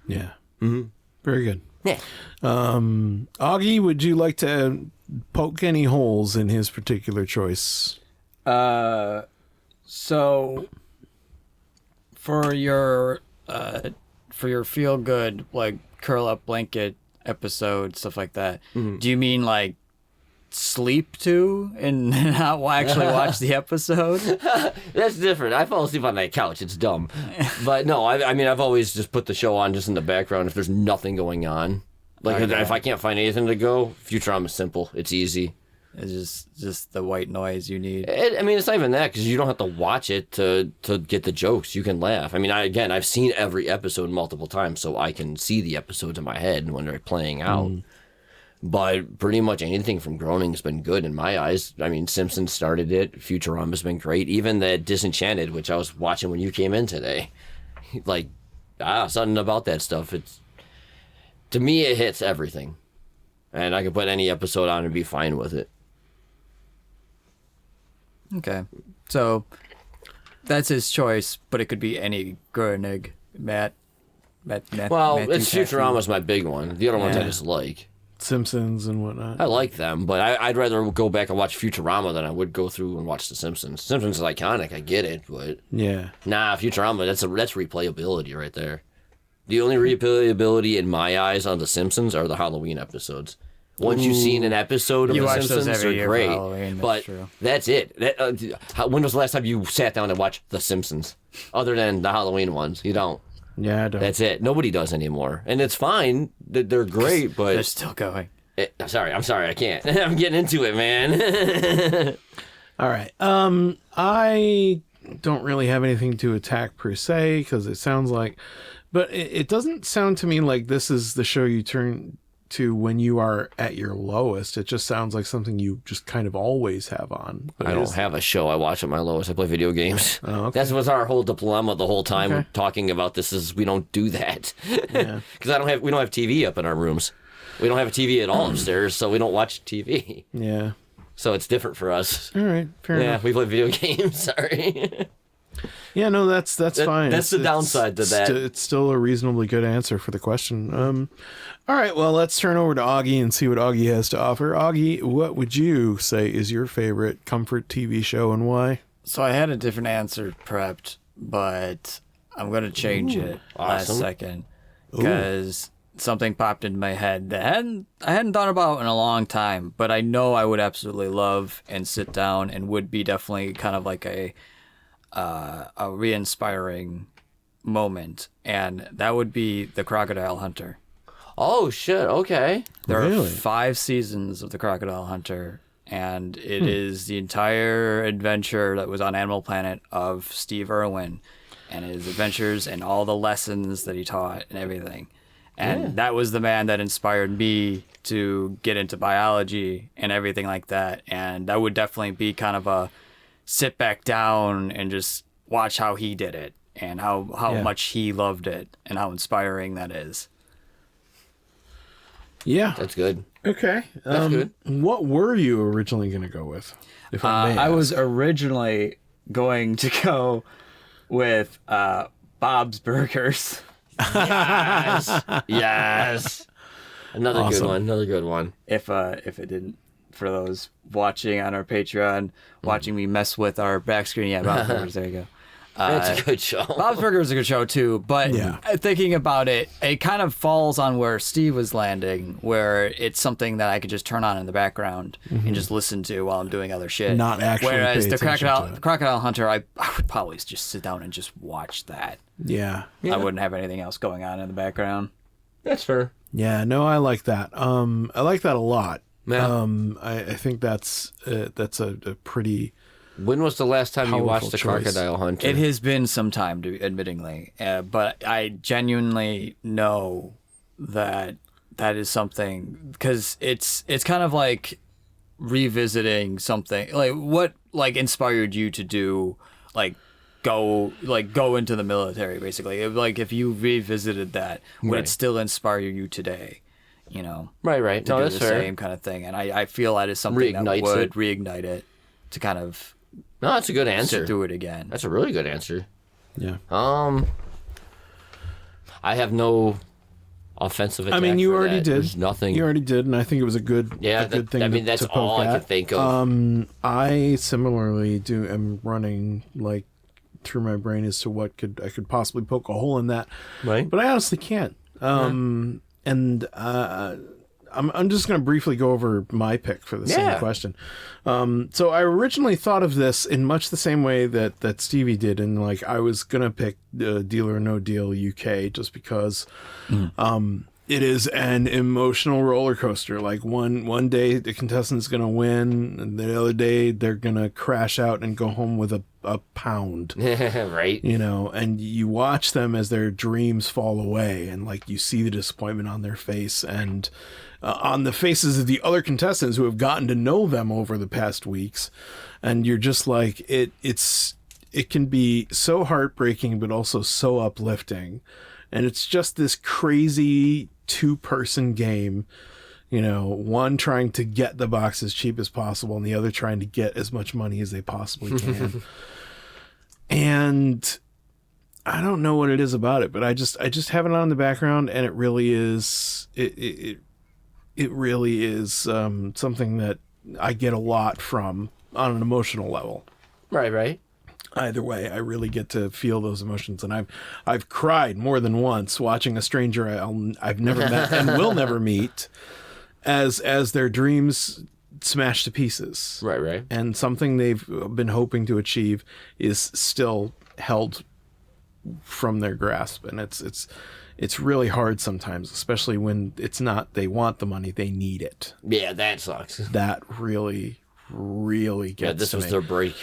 Yeah. Mm-hmm. Very good. Yeah. Augie, would you like to poke any holes in his particular choice? So for your feel good, like curl up blanket episode, stuff like that, do you mean like sleep to and not actually watch the episode? That's different. I fall asleep on that couch. It's dumb. But no, I mean, I've always just put the show on just in the background if there's nothing going on. Like, if I can't find anything to go, Futurama's simple. It's easy. It's just the white noise you need. I mean, it's not even that, because you don't have to watch it to get the jokes. You can laugh. I mean, I've seen every episode multiple times, so I can see the episodes in my head when they're playing out. But pretty much anything from Groening's been good in my eyes. I mean, Simpsons started it. Futurama's been great. Even that Disenchanted, which I was watching when you came in today. Like, something about that stuff. To me, it hits everything. And I can put any episode on and be fine with it. Okay. So that's his choice, but it could be any Groening, Matt. Well, Matthew it's Futurama's my big one. The other ones I just like. Simpsons and whatnot. I like them, but I'd rather go back and watch Futurama than I would go through and watch The Simpsons. Simpsons is iconic, I get it, but Yeah. nah, Futurama, that's replayability right there. The only replayability in my eyes on The Simpsons are the Halloween episodes. Once you've seen an episode of You The watch those Simpsons, every they're year for great. Halloween, that's But true. that's it. When was the last time you sat down and watched The Simpsons? Other than the Halloween ones, you don't. Yeah, I don't. That's it. Nobody does anymore, and it's fine. They're great, but They're still going. I'm sorry, I can't. I'm getting into it, man. All right. I don't really have anything to attack per se because it sounds like, but it doesn't sound to me like this is the show you turn to when you are at your lowest. It just sounds like something you just kind of always have on. But I don't have a show I watch at my lowest. I play video games. Oh, okay. That's what's our whole dilemma the whole time Okay. talking about this is we don't do that. Yeah. Because we don't have TV up in our rooms. We don't have a TV at all upstairs, so we don't watch TV. Yeah. So it's different for us. All right. Fair Yeah, enough. we play video games. Sorry. Yeah, no, that's fine. That's the downside to that. It's still a reasonably good answer for the question. All right, well, let's turn over to Augie and see what Augie has to offer. Augie, what would you say is your favorite comfort TV show and why? So I had a different answer prepped, but I'm going to change it last awesome. second because something popped into my head that I hadn't thought about in a long time, but I know I would absolutely love and sit down and would be definitely kind of like a re-inspiring moment, and that would be The Crocodile Hunter. Oh, shit. Okay. There Really? are 5 seasons of The Crocodile Hunter, and it is the entire adventure that was on Animal Planet of Steve Irwin and his adventures and all the lessons that he taught and everything. And that was the man that inspired me to get into biology and everything like that. And that would definitely be kind of a sit back down and just watch how he did it and how Yeah. much he loved it and how inspiring that is. Yeah. That's good. Okay. That's good. What were you originally going to go with? If I may I ask? was originally going to go with Bob's Burgers. Yes. Another good Awesome. one. Another good one. If it didn't, for those watching on our Patreon, watching me mess with our back screen, yeah, Bob's Burgers. There you go. It's a good show. Bob's Burgers is a good show too, but Yeah. thinking about it, it kind of falls on where Steve was landing, where it's something that I could just turn on in the background and just listen to while I'm doing other shit. Not actually Whereas pay the attention to it. Crocodile Hunter, I would probably just sit down and just watch that. Yeah. I wouldn't have anything else going on in the background. That's fair. Yeah, no, I like that. I like that a lot. Yeah. I think that's a pretty When was the last time you Powerful watched The choice. Crocodile Hunter? It has been some time, admittingly, but I genuinely know that that is something, because it's kind of like revisiting something. Like, what like inspired you to do go into the military, basically? If you revisited that, would it still inspire you today? You know, Right. to No, do that's the fair. same kind of thing. And I feel that is something that Reignites would it. reignite it to kind of No, that's a good answer. sit through it again. That's a really good answer. Yeah. I have no offensive attack. I mean, you for already that. did. There's nothing. You already did, and I think it was a good, good thing. I mean, that's to poke all I at. could think of. I similarly am running like through my brain as to what I could possibly poke a hole in that, Right. but I honestly can't. And I'm just going to briefly go over my pick for the same question. So I originally thought of this in much the same way that Stevie did, and like I was going to pick Deal or No Deal UK just because it is an emotional roller coaster. Like one day the contestant's going to win, and the other day they're going to crash out and go home with a pound. Right. You know, and you watch them as their dreams fall away, and like you see the disappointment on their face and on the faces of the other contestants who have gotten to know them over the past weeks, and you're just like it can be so heartbreaking but also so uplifting, and it's just this crazy two-person game, you know, one trying to get the box as cheap as possible and the other trying to get as much money as they possibly can. And I don't know what it is about it, but I just have it on in the background, and it really is it really is something that I get a lot from on an emotional level. Right. Either way, I really get to feel those emotions, and I've cried more than once watching a stranger I've never met and will never meet as their dreams smash to pieces. Right. And something they've been hoping to achieve is still held from their grasp, and it's really hard sometimes, especially when it's not they want the money, they need it. Yeah, that sucks. That really gets Yeah, this to was me. their break.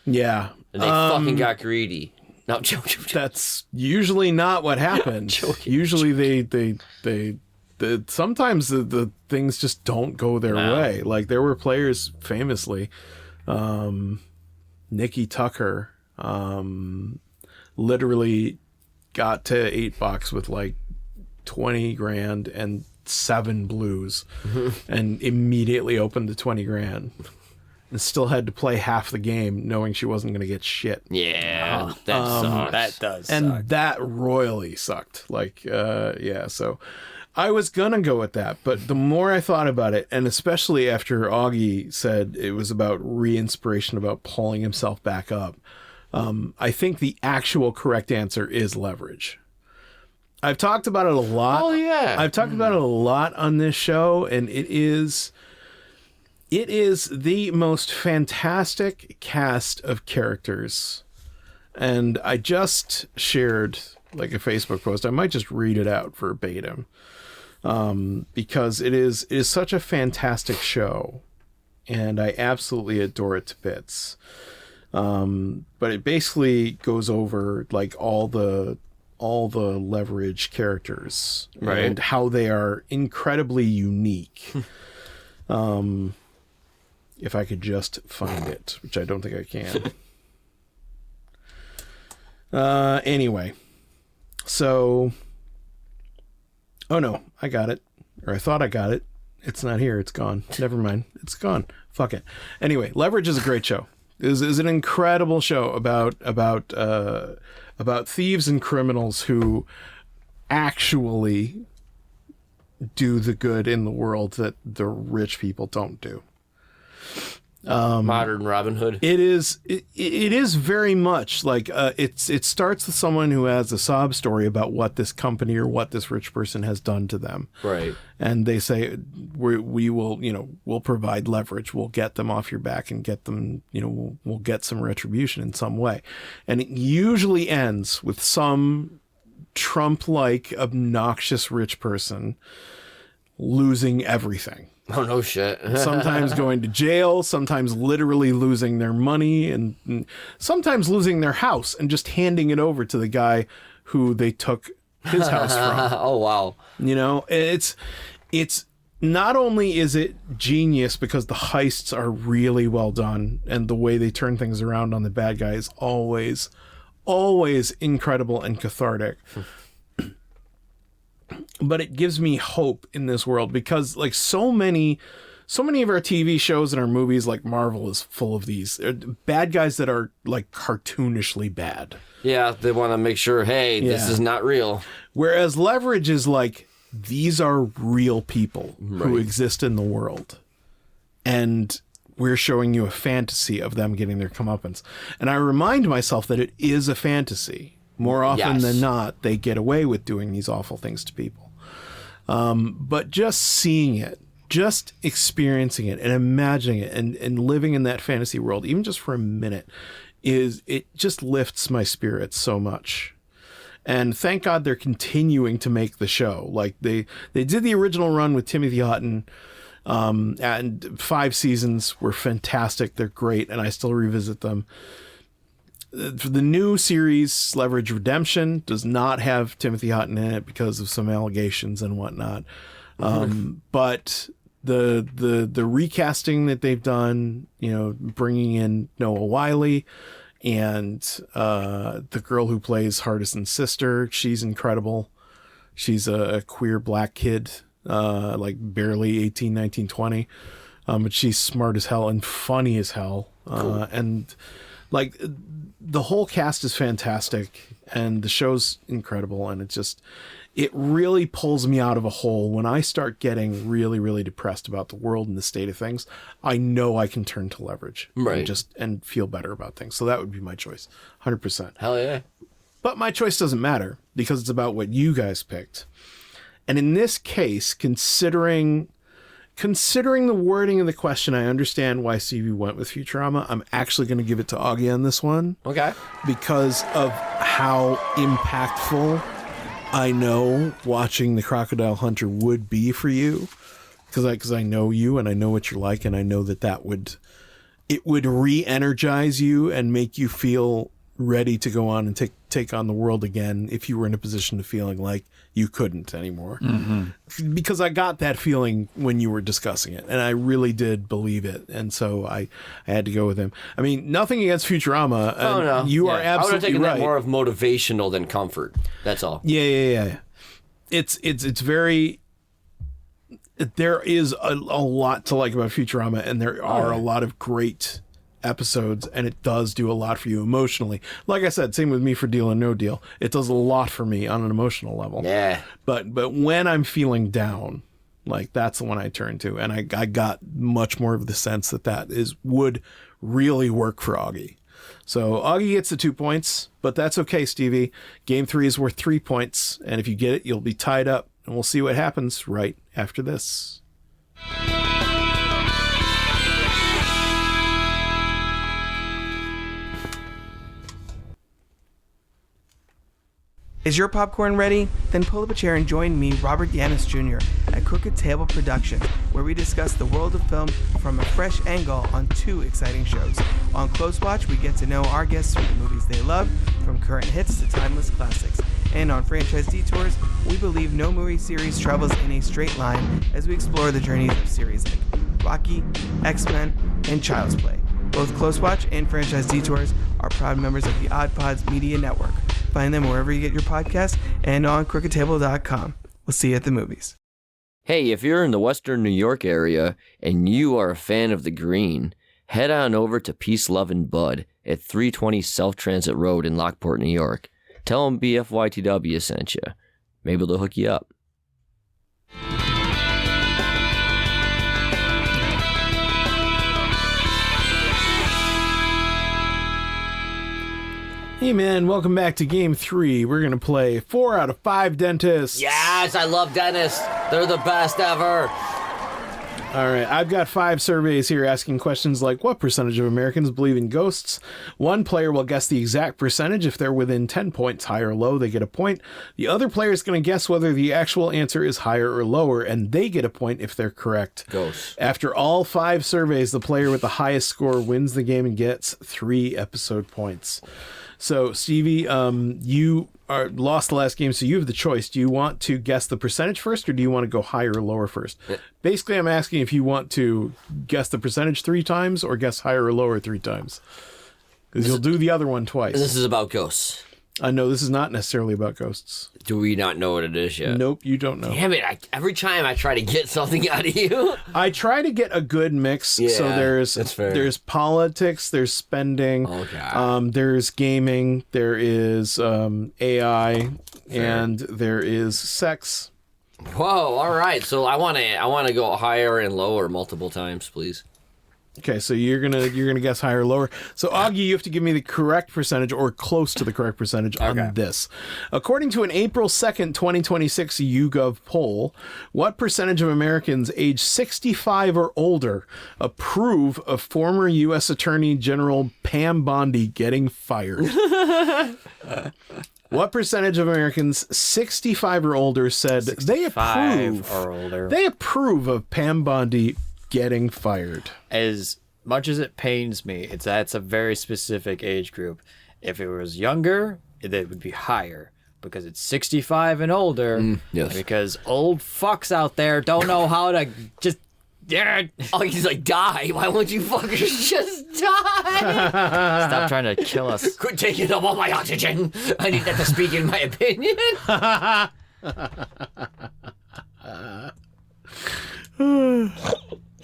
Yeah. And they fucking got greedy. No, joke. That's usually not what happens. Usually they sometimes the things just don't go their way. Like there were players famously, Nikki Tucker, literally got to 8 bucks with like 20 grand and 7 blues and immediately opened the 20 grand. And still had to play half the game knowing she wasn't going to get shit. Yeah, that sucks. That does And suck. that royally sucked. Like, yeah, so I was going to go with that. But the more I thought about it, and especially after Augie said it was about re-inspiration, about pulling himself back up, I think the actual correct answer is leverage. I've talked about it a lot. Oh, yeah. I've talked about it a lot on this show, and it is the most fantastic cast of characters. And I just shared like a Facebook post. I might just read it out verbatim, because it is such a fantastic show, and I absolutely adore it to bits. But it basically goes over like all the leverage characters, Right, and how they are incredibly unique. If I could just find it, which I don't think I can. Anyway, so, oh no, I got it, or I thought I got it. It's not here. It's gone. Never mind. It's gone. Fuck it. Anyway, Leverage is a great show. It is an incredible show about thieves and criminals who actually do the good in the world that the rich people don't do. Modern Robin Hood. It is very much like it starts with someone who has a sob story about what this company or what this rich person has done to them. Right. And they say we will, we'll provide leverage. We'll get them off your back and get them, we'll get some retribution in some way. And it usually ends with some Trump-like obnoxious rich person losing everything. Oh, no shit. Sometimes going to jail, sometimes literally losing their money, and sometimes losing their house and just handing it over to the guy who they took his house from. Oh, wow. You know, it's not only is it genius because the heists are really well done and the way they turn things around on the bad guy is always incredible and cathartic. But it gives me hope in this world because like so many of our TV shows and our movies, like Marvel, is full of these bad guys that are like cartoonishly bad. Yeah, they want to make sure, hey, this is not real. Whereas Leverage is like, these are real people who exist in the world. And we're showing you a fantasy of them getting their comeuppance. And I remind myself that it is a fantasy. More often than not, they get away with doing these awful things to people. But just seeing it, just experiencing it and imagining it and living in that fantasy world, even just for a minute, it just lifts my spirits so much. And thank God they're continuing to make the show. Like they did the original run with Timothy Hutton, and 5 seasons were fantastic. They're great, and I still revisit them. For the new series, Leverage Redemption, does not have Timothy Hutton in it because of some allegations and whatnot. But the recasting that they've done, you know, bringing in Noah Wiley and the girl who plays Hardison's sister, she's incredible. She's a queer black kid, like barely 18, 19, 20. But she's smart as hell and funny as hell. Cool. And like the whole cast is fantastic and the show's incredible. And it really pulls me out of a hole. When I start getting really, really depressed about the world and the state of things, I know I can turn to Leverage and feel better about things. So that would be my choice. 100%. Hell yeah. But my choice doesn't matter because it's about what you guys picked. And in this case, considering the wording of the question, I understand why Stevie went with Futurama. I'm actually going to give it to Augie on this one. Okay. Because of how impactful I know watching The Crocodile Hunter would be for you. Because I know you and I know what you're like, and I know that would re-energize you and make you feel ready to go on and take on the world again if you were in a position of feeling like you couldn't anymore. Mm-hmm. Because I got that feeling when you were discussing it, and I really did believe it, and so I had to go with him. I mean, nothing against Futurama. Oh, no. You are I would absolutely have taken right. that more of motivational than comfort. That's all. Yeah. It's very... There is a lot to like about Futurama, and there are a lot of great episodes, and it does do a lot for you emotionally. Like I said, same with me for Deal or No Deal. It does a lot for me on an emotional level. Yeah. But when I'm feeling down, like that's the one I turn to, and I got much more of the sense that would really work for Augie. So Augie gets the 2 points, but that's okay, Stevie. Game 3 is worth 3 points, and if you get it, you'll be tied up, and we'll see what happens right after this. Is your popcorn ready? Then pull up a chair and join me, Robert Yanis Jr., at Crooked Table Productions, where we discuss the world of film from a fresh angle on 2 exciting shows. On Close Watch, we get to know our guests through the movies they love, from current hits to timeless classics. And on Franchise Detours, we believe no movie series travels in a straight line as we explore the journeys of series like Rocky, X-Men, and Child's Play. Both Close Watch and Franchise Detours are proud members of the Odd Pods Media Network. Find them wherever you get your podcasts and on crookedtable.com. We'll see you at the movies. Hey, if you're in the Western New York area and you are a fan of the green, head on over to Peace, Love, and Bud at 320 South Transit Road in Lockport, New York. Tell them BFYTW sent you. Maybe they'll hook you up. Hey man, welcome back to Game 3. We're going to play 4 out of 5 dentists. Yes, I love dentists. They're the best ever. All right, I've got 5 surveys here asking questions like, what percentage of Americans believe in ghosts? One player will guess the exact percentage. If they're within 10 points, high or low, they get a point. The other player is going to guess whether the actual answer is higher or lower, and they get a point if they're correct. Ghosts. After all 5 surveys, the player with the highest score wins the game and gets 3 episode points. So, Stevie, you lost the last game, so you have the choice. Do you want to guess the percentage first, or do you want to go higher or lower first? Basically, I'm asking if you want to guess the percentage 3 times or guess higher or lower 3 times. Because you'll do the other one twice. This is about ghosts. No, this is not necessarily about ghosts. Do we not know what it is yet? Nope, you don't know. Damn it, every time I try to get something out of you. I try to get a good mix. So Yeah, that's fair. there's politics, there's spending, there's gaming, there is AI, and there is sex. Whoa, all right. So I want to go higher and lower multiple times, please. Okay, so you're gonna guess higher or lower. So Augie, you have to give me the correct percentage or close to the correct percentage on this. According to an April 2nd, 2026 YouGov poll, what percentage of Americans age 65 or older approve of former U.S. Attorney General Pam Bondi getting fired? What percentage of Americans 65 or older said they approve or older. They approve of Pam Bondi getting fired? As much as it pains me, that's a very specific age group. If it was younger, it would be higher because it's 65 and older. Yes. Because old fucks out there don't know how to just. Yeah. Oh, he's like, die. Why won't you fuckers just die? Stop trying to kill us. Quit taking up all my oxygen. I need that to speak in my opinion.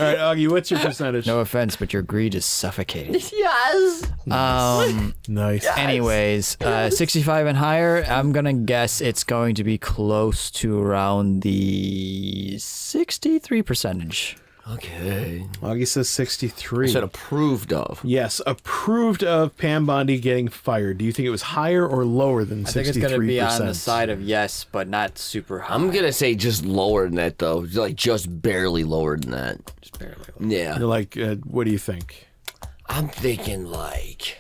All right, Augie, what's your percentage? No offense, but your greed is suffocating. Yes. Nice. Anyways, 65 and higher, I'm going to guess it's going to be close to around the 63 percentage. Okay. Augie says 63. I said approved of. Yes, approved of Pam Bondi getting fired. Do you think it was higher or lower than 63%? I think it's going to be on the side of yes, but not super high. I'm gonna say just lower than that though, like just barely lower than that. Just barely. Yeah. You're like, what do you think? I'm thinking like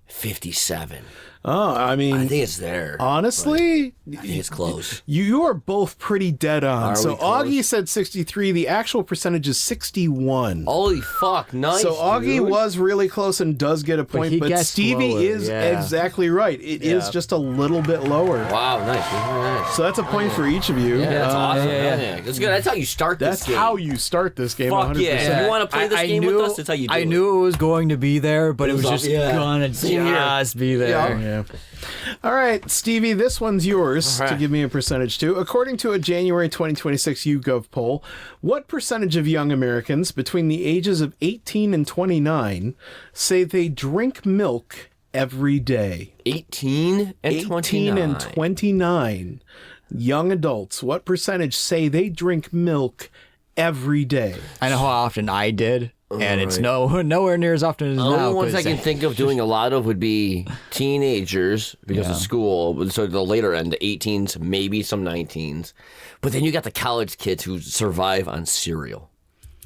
57. Oh, I mean, I think it's there. honestly, I think it's close. you are both pretty dead on. Are So we close? Augie said 63. The actual percentage is 61. Holy fuck! Nice. So Augie dude. was really close and does get a point, he but guessed Stevie lower, is yeah. exactly right. It is just a little bit lower. Wow, nice. Very nice. So that's a point for each of you. Yeah, that's awesome. yeah. Yeah. That's good. That's how you start That's this game. how you start this game. Fuck 100%. yeah! If you want to play this game with us, that's how you do I it. knew it was going to be there, but it was just gonna Same here. just be there. Yeah. All right, Stevie, this one's yours All right. to give me a percentage to. According to a January 2026 YouGov poll, what percentage of young Americans between the ages of 18 and 29 say they drink milk every day? 18 and 18 29. and 29 young adults, what percentage say they drink milk every day? I know how often I did, and it's nowhere near as often as The now. only ones 'cause I can think of doing a lot of would be teenagers because of school. So the later end, the 18s, maybe some 19s. But then you got the college kids who survive on cereal.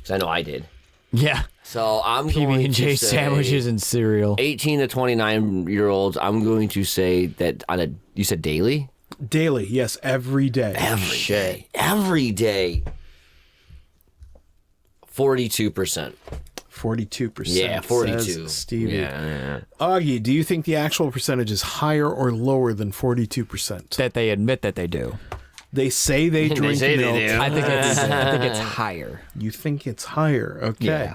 'Cause I know I did. Yeah, So I'm going PB&J to say sandwiches and cereal. 18 to 29-year-olds. I'm going to say that on a. You said daily? Daily, yes, every day. Every day. Every day. 42%. 42%. Yeah, 42. says Stevie. Yeah. Augie, do you think the actual percentage is higher or lower than 42%? That they admit that they do. They say they drink say they milk. do. I think it's higher. You think it's higher. Okay. Yeah.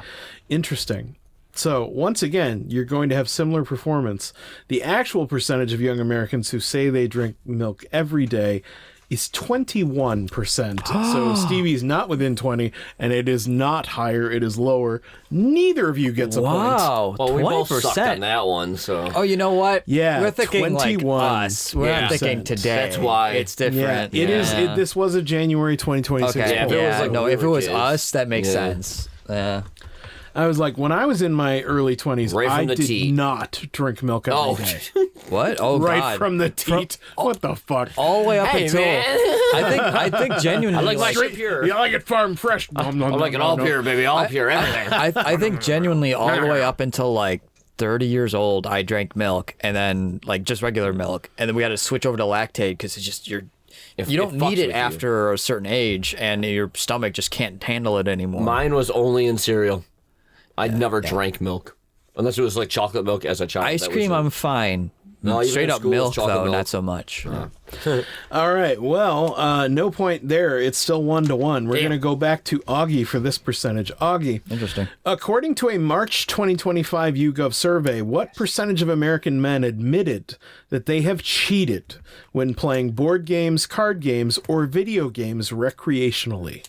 Interesting. So, once again, you're going to have similar performance. The actual percentage of young Americans who say they drink milk every day is 21%. So, Stevie's not within 20, and it is not higher, it is lower. Neither of you gets a point. Wow, Well, we both 20%. sucked on that one, so. Oh, you know what? Yeah, we're thinking 21. like us. We're not thinking 100%. today. That's why. It's Yeah, different. it is. Yeah. This was a January 2026 Okay. Yeah, if poll. it was like no, when we if it were was kids. us, that makes Yeah. sense. Yeah. I was like, when I was in my early 20s, Right from I the did teat. not drink milk every Oh, day. What? Oh, Right God. from the teat. What the fuck? all the way up Hey, until man. I think genuinely I like my like, shit pure. Yeah, I like it farm fresh. I like it all pure, baby. All pure, everything. I think genuinely all the way up until like 30 years old, I drank milk and then like just regular milk, and then we had to switch over to lactate because it's just you don't fucks need it with you. after a certain age, and your stomach just can't handle it anymore. Mine was only in cereal. I never drank milk. Unless it was like chocolate milk as a child. Ice That was cream, it. I'm fine. No, even Straight in up school, it's milk, chocolate though, milk. not so much. All right. Well, no point there. It's still 1-1. We're Damn. going to go back to Augie for this percentage. Augie. Interesting. According to a March 2025 YouGov survey, what percentage of American men admitted that they have cheated when playing board games, card games, or video games recreationally?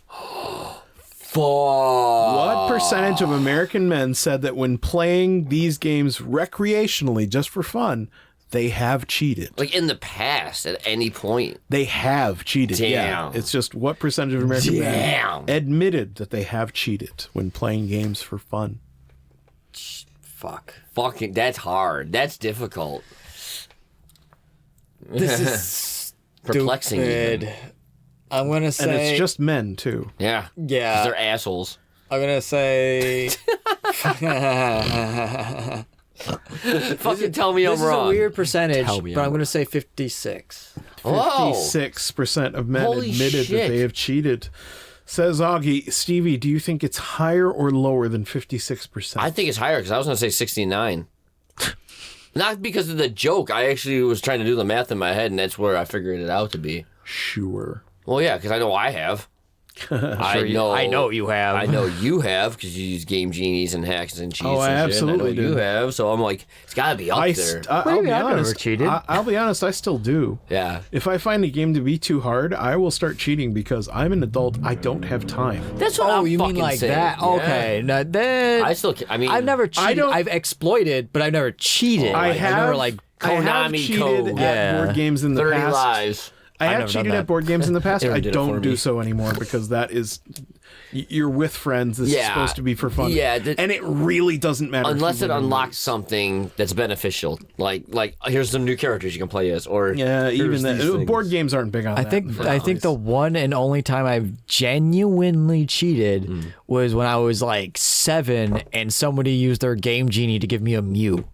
Fuck. What percentage of American men said that when playing these games recreationally, just for fun, they have cheated? Like in the past, at any point. They have cheated. Yeah. Damn. It's just what percentage of American Damn. men admitted that they have cheated when playing games for fun? Fuck. Fucking, that's hard. That's difficult. This is Perplexing. stupid. Even. I'm gonna say. And it's just men, too. Yeah. 'Cause Yeah. they're assholes. I'm gonna say. Fucking tell me This I'm wrong. is a weird percentage, Tell me but I'm I'm gonna say 56. Whoa. 56% of men Holy admitted shit. that they have cheated. Says Augie. Stevie, do you think it's higher or lower than 56%? I think it's higher because I was going to say 69. Not because of the joke. I actually was trying to do the math in my head, and that's where I figured it out to be. Sure. Well, yeah, because I know I have. I know you have. I know you have because you use game genies and hacks and cheats. Oh, I and shit, and absolutely I know you do. have. So I'm like, it's got to be up there. I'll be I've never honest. cheated. I'll be honest. I still do. Yeah. If I find a game to be too hard, I will start cheating because I'm an adult. I don't have time. That's what Oh, I'm you mean fucking like saying. that? Yeah. Okay. Now that I still. I mean, I've never I cheated. don't- I've exploited, but I've never cheated. I Like, have. never like. I have Konami cheated code. at Yeah. board games in the 30 past. lies. I have never done cheated that. at board games in the past. Aaron I did it for don't do me. so anymore because that is you're with friends. This is Yeah. supposed to be for fun. Yeah, and it really doesn't matter if Unless you it win or unlocks lose. something that's beneficial, like here's some new characters you can play as, or Yeah, even here's that. these things. Board games aren't big on I that. think the one and only time I've genuinely cheated was when I was like 7 and somebody used their Game Genie to give me a Mew.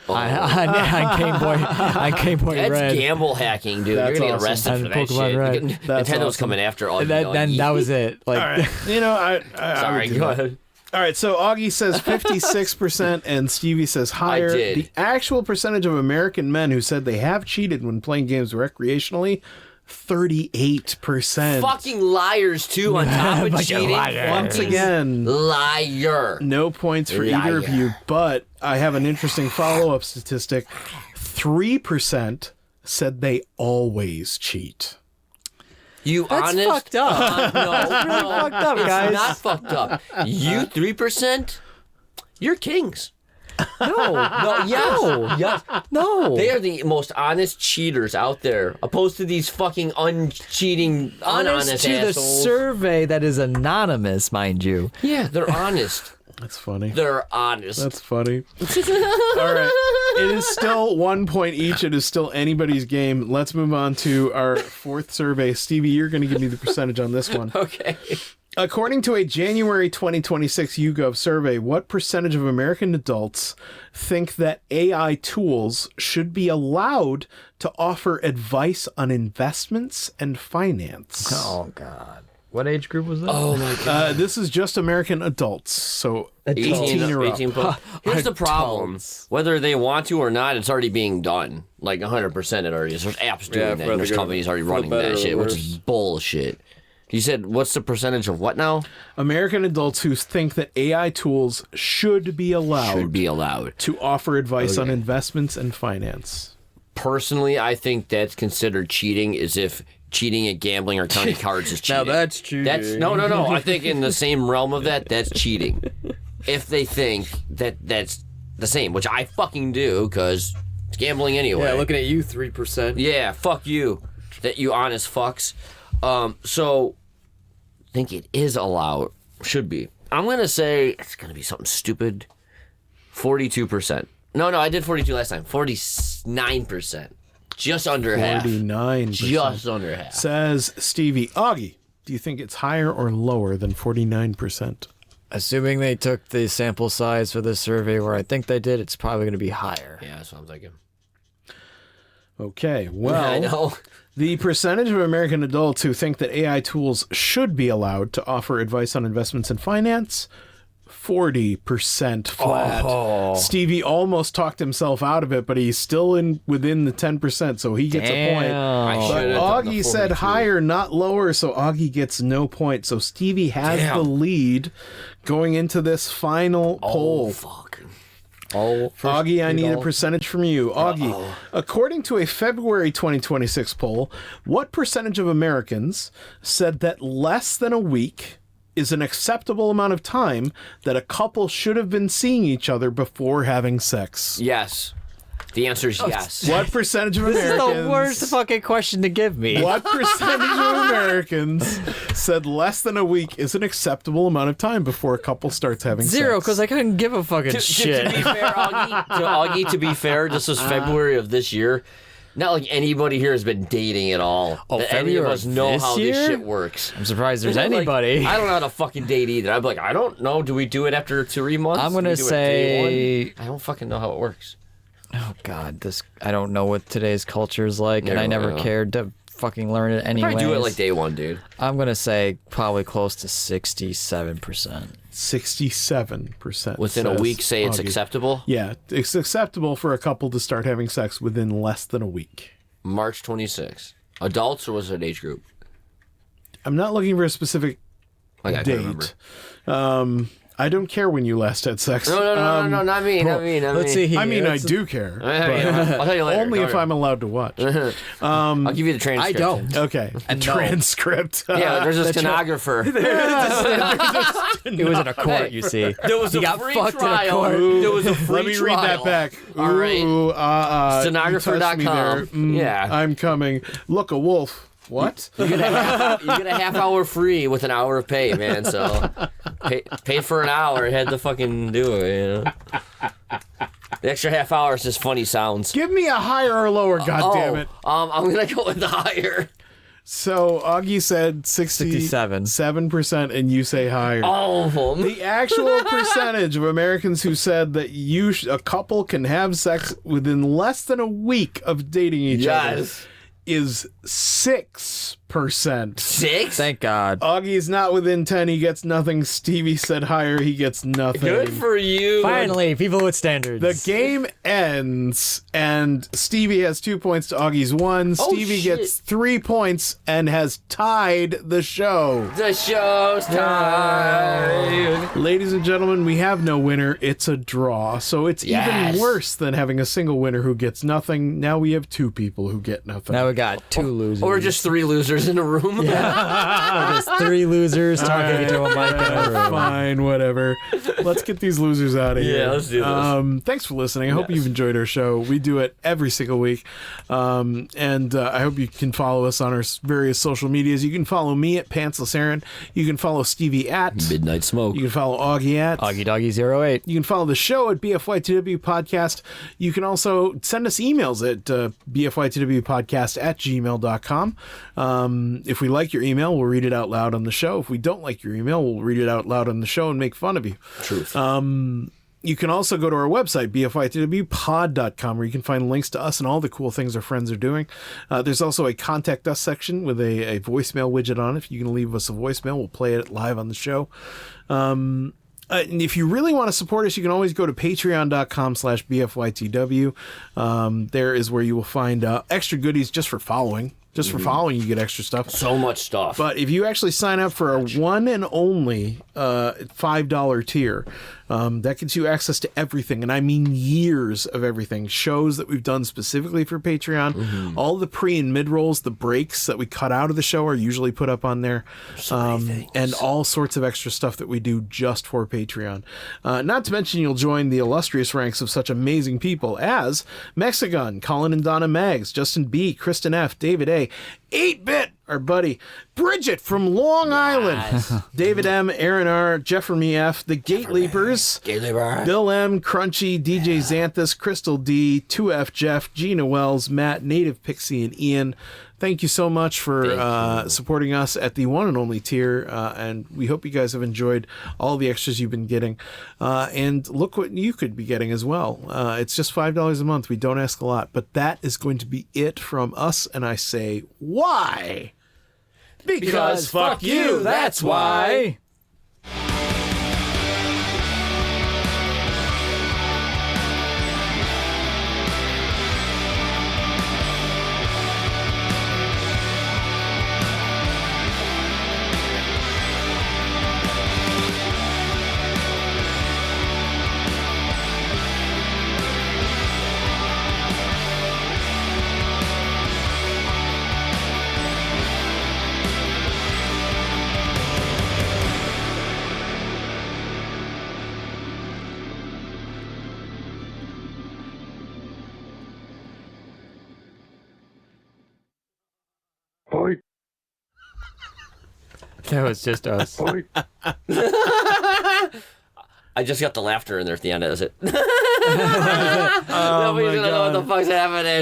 On Game Boy That's Red. gamble hacking, dude. That's You're gonna get awesome. arrested On for that Pokemon shit. Red. That's Nintendo's awesome. coming after all. And then that was it. Like, All right, you know, I Sorry, would do go that. ahead. All right, so Augie says 56% and Stevie says higher. did. The actual percentage of American men who said they have cheated when playing games recreationally, 38%. Fucking liars too. On top of Bunch of cheating, liars. Once again, liar. no points for either of you, but I have an interesting follow-up statistic. 3% said they always cheat. You that's honest? fucked up. No, really fucked up, it's guys. not fucked up. You 3%. You're kings. No, No, yes, yes. no. They are the most honest cheaters out there, opposed to these fucking uncheating, honest unhonest to the assholes. survey that is anonymous, mind you. Yeah, they're honest. That's funny. They're honest. That's funny. All right. It is still 1 point each. It is still anybody's game. Let's move on to our fourth survey. Stevie, you're going to give me the percentage on this one. Okay. According to a January 2026 YouGov survey, what percentage of American adults think that AI tools should be allowed to offer advice on investments and finance? Oh God, what age group was that? Oh my god. This is just American adults, so 18 18 or up. 18 plus. Here's the problem. Whether they want to or not, it's already being done. Like 100% it already is. There's apps doing that. And there's companies already running that shit, which is bullshit. You said, what's the percentage of what now? American adults who think that AI tools should be allowed Should be allowed. to offer advice on investments and finance. Personally, I think that's considered cheating, is if cheating at gambling or counting cards is cheating. Now that's cheating. That's no. I think in the same realm of that, that's cheating. If they think that that's the same, which I fucking do, because it's gambling anyway. Yeah, looking at you, 3%. Yeah, fuck you. That you honest fucks. So I think it is allowed. Should be. I'm gonna say it's gonna be something stupid. 42%. No, I did 42 last time. 49%. Just under half. 49%. Just under half. Says Stevie. Augie, do you think it's higher or lower than 49%? Assuming they took the sample size for this survey, where I think they did, it's probably going to be higher. Yeah, that's what I'm thinking. Okay, well, I know. the percentage of American adults who think that AI tools should be allowed to offer advice on investments and finance, 40% flat. Stevie almost talked himself out of it, but he's still within the 10%, so he gets a point. But Augie said higher, not lower, so Augie gets no point. So Stevie has the lead going into this final poll. Fuck. Augie, I need a percentage from you. Augie, according to a February 2026 poll, what percentage of Americans said that less than a week is an acceptable amount of time that a couple should have been seeing each other before having sex? Yes. The answer is yes. What percentage of This Americans... is the worst fucking question to give me. What percentage of Americans said less than a week is an acceptable amount of time before a couple starts having sex? 0, because I couldn't give a fucking shit. To be fair, Augie, to be fair, this was February of this year. Not like anybody here has been dating at all. Oh, that any of February us know this how year? this shit works. I'm surprised there's Like, anybody. I don't know how to fucking date either. I'm like, I don't know. Do we do it after 3 months? I'm Do we gonna do it say- day one? I don't fucking know how it works. Oh God, I don't know what today's culture is like, and I never cared to fucking learn it anyway. Probably do it like day one, dude. I'm gonna say probably close to 67%. 67%. Within a says week, say it's Augie. acceptable. Yeah, it's acceptable for a couple to start having sex within less than a week. March 26th. Adults, or was it an age group? I'm not looking for a specific Like, I can't remember. date. I don't care when you last had sex. No, not me. Let's see here. I mean, I Let's- do care. I'll tell you later. Only if I'm allowed to watch. I'll give you the transcript. I don't. Okay. And no. Transcript. Yeah, there's a stenographer. It was in a court, you see. There was He a got free fucked in a trial. court. There was a free Let me trial. read that back. All right. Ooh, Stenographer.com. you touched me there. Yeah. I'm coming. Look, a wolf. What? You get a half hour free with an hour of pay, man. So pay for an hour, had to fucking do it, you know. The extra half hour is just funny sounds. Give me a higher or lower, goddammit. I'm gonna go with the higher. So Augie said 67. 7%, and you say higher. All of them. The actual percentage of Americans who said that a couple can have sex within less than a week of dating each other Yes. is 6%. 6? Thank God. Augie's not within 10. He gets nothing. Stevie said higher. He gets nothing. Good for you. Finally, people with standards. The game ends, and Stevie has 2 points to Augie's 1. Oh, Stevie shit. gets 3 points and has tied the show. The show's time. Ladies and gentlemen, we have no winner. It's a draw. So it's Yes. even worse than having a single winner who gets nothing. Now we have 2 people who get nothing. Now we got 2 losers. Or just 3 losers in a room. just 3 losers talking into a mic in a room. Fine, whatever. Let's get these losers out of here. Yeah, let's do this. Thanks for listening. I hope you've enjoyed our show. We do it every single week. And I hope you can follow us on our various social medias. You can follow me at Pantsless Aaron. You can follow Stevie at Midnight Smoke. You can follow Augie at Augie Doggy 08. You can follow the show at BFYTW Podcast. You can also send us emails at BFYTWpodcast@gmail.com. If we like your email, we'll read it out loud on the show. If we don't like your email, we'll read it out loud on the show and make fun of you. Truth. You can also go to our website, BFYTWpod.com, where you can find links to us and all the cool things our friends are doing. There's also a Contact Us section with a voicemail widget on it. If you can leave us a voicemail, we'll play it live on the show. And if you really want to support us, you can always go to patreon.com/BFYTW. There is where you will find extra goodies just for following. Just for following, you get extra stuff. So much stuff. But if you actually sign up for a one and only $5 tier, that gets you access to everything. And I mean years of everything. Shows that we've done specifically for Patreon. All the pre and mid rolls, the breaks that we cut out of the show are usually put up on there. And all sorts of extra stuff that we do just for Patreon. Not to mention you'll join the illustrious ranks of such amazing people as Mexigon, Colin and Donna Maggs, Justin B, Kristen F, David A, 8-Bit, our buddy, Bridget from Long Island, David M, Aaron R, Jeffrey F, the Gate Leapers, Bill M, Crunchy, DJ Xanthus, Crystal D, 2F Jeff, Gina Wells, Matt, Native Pixie, and Ian. Thank you so much for supporting us at the one and only tier, and we hope you guys have enjoyed all the extras you've been getting. And look what you could be getting as well. It's just $5 a month. We don't ask a lot, but that is going to be it from us, and I say, why? Because fuck you, that's why. That was just us. I just got the laughter in there at the end. Is it? Oh Nobody's my gonna know what God. the fuck's happening.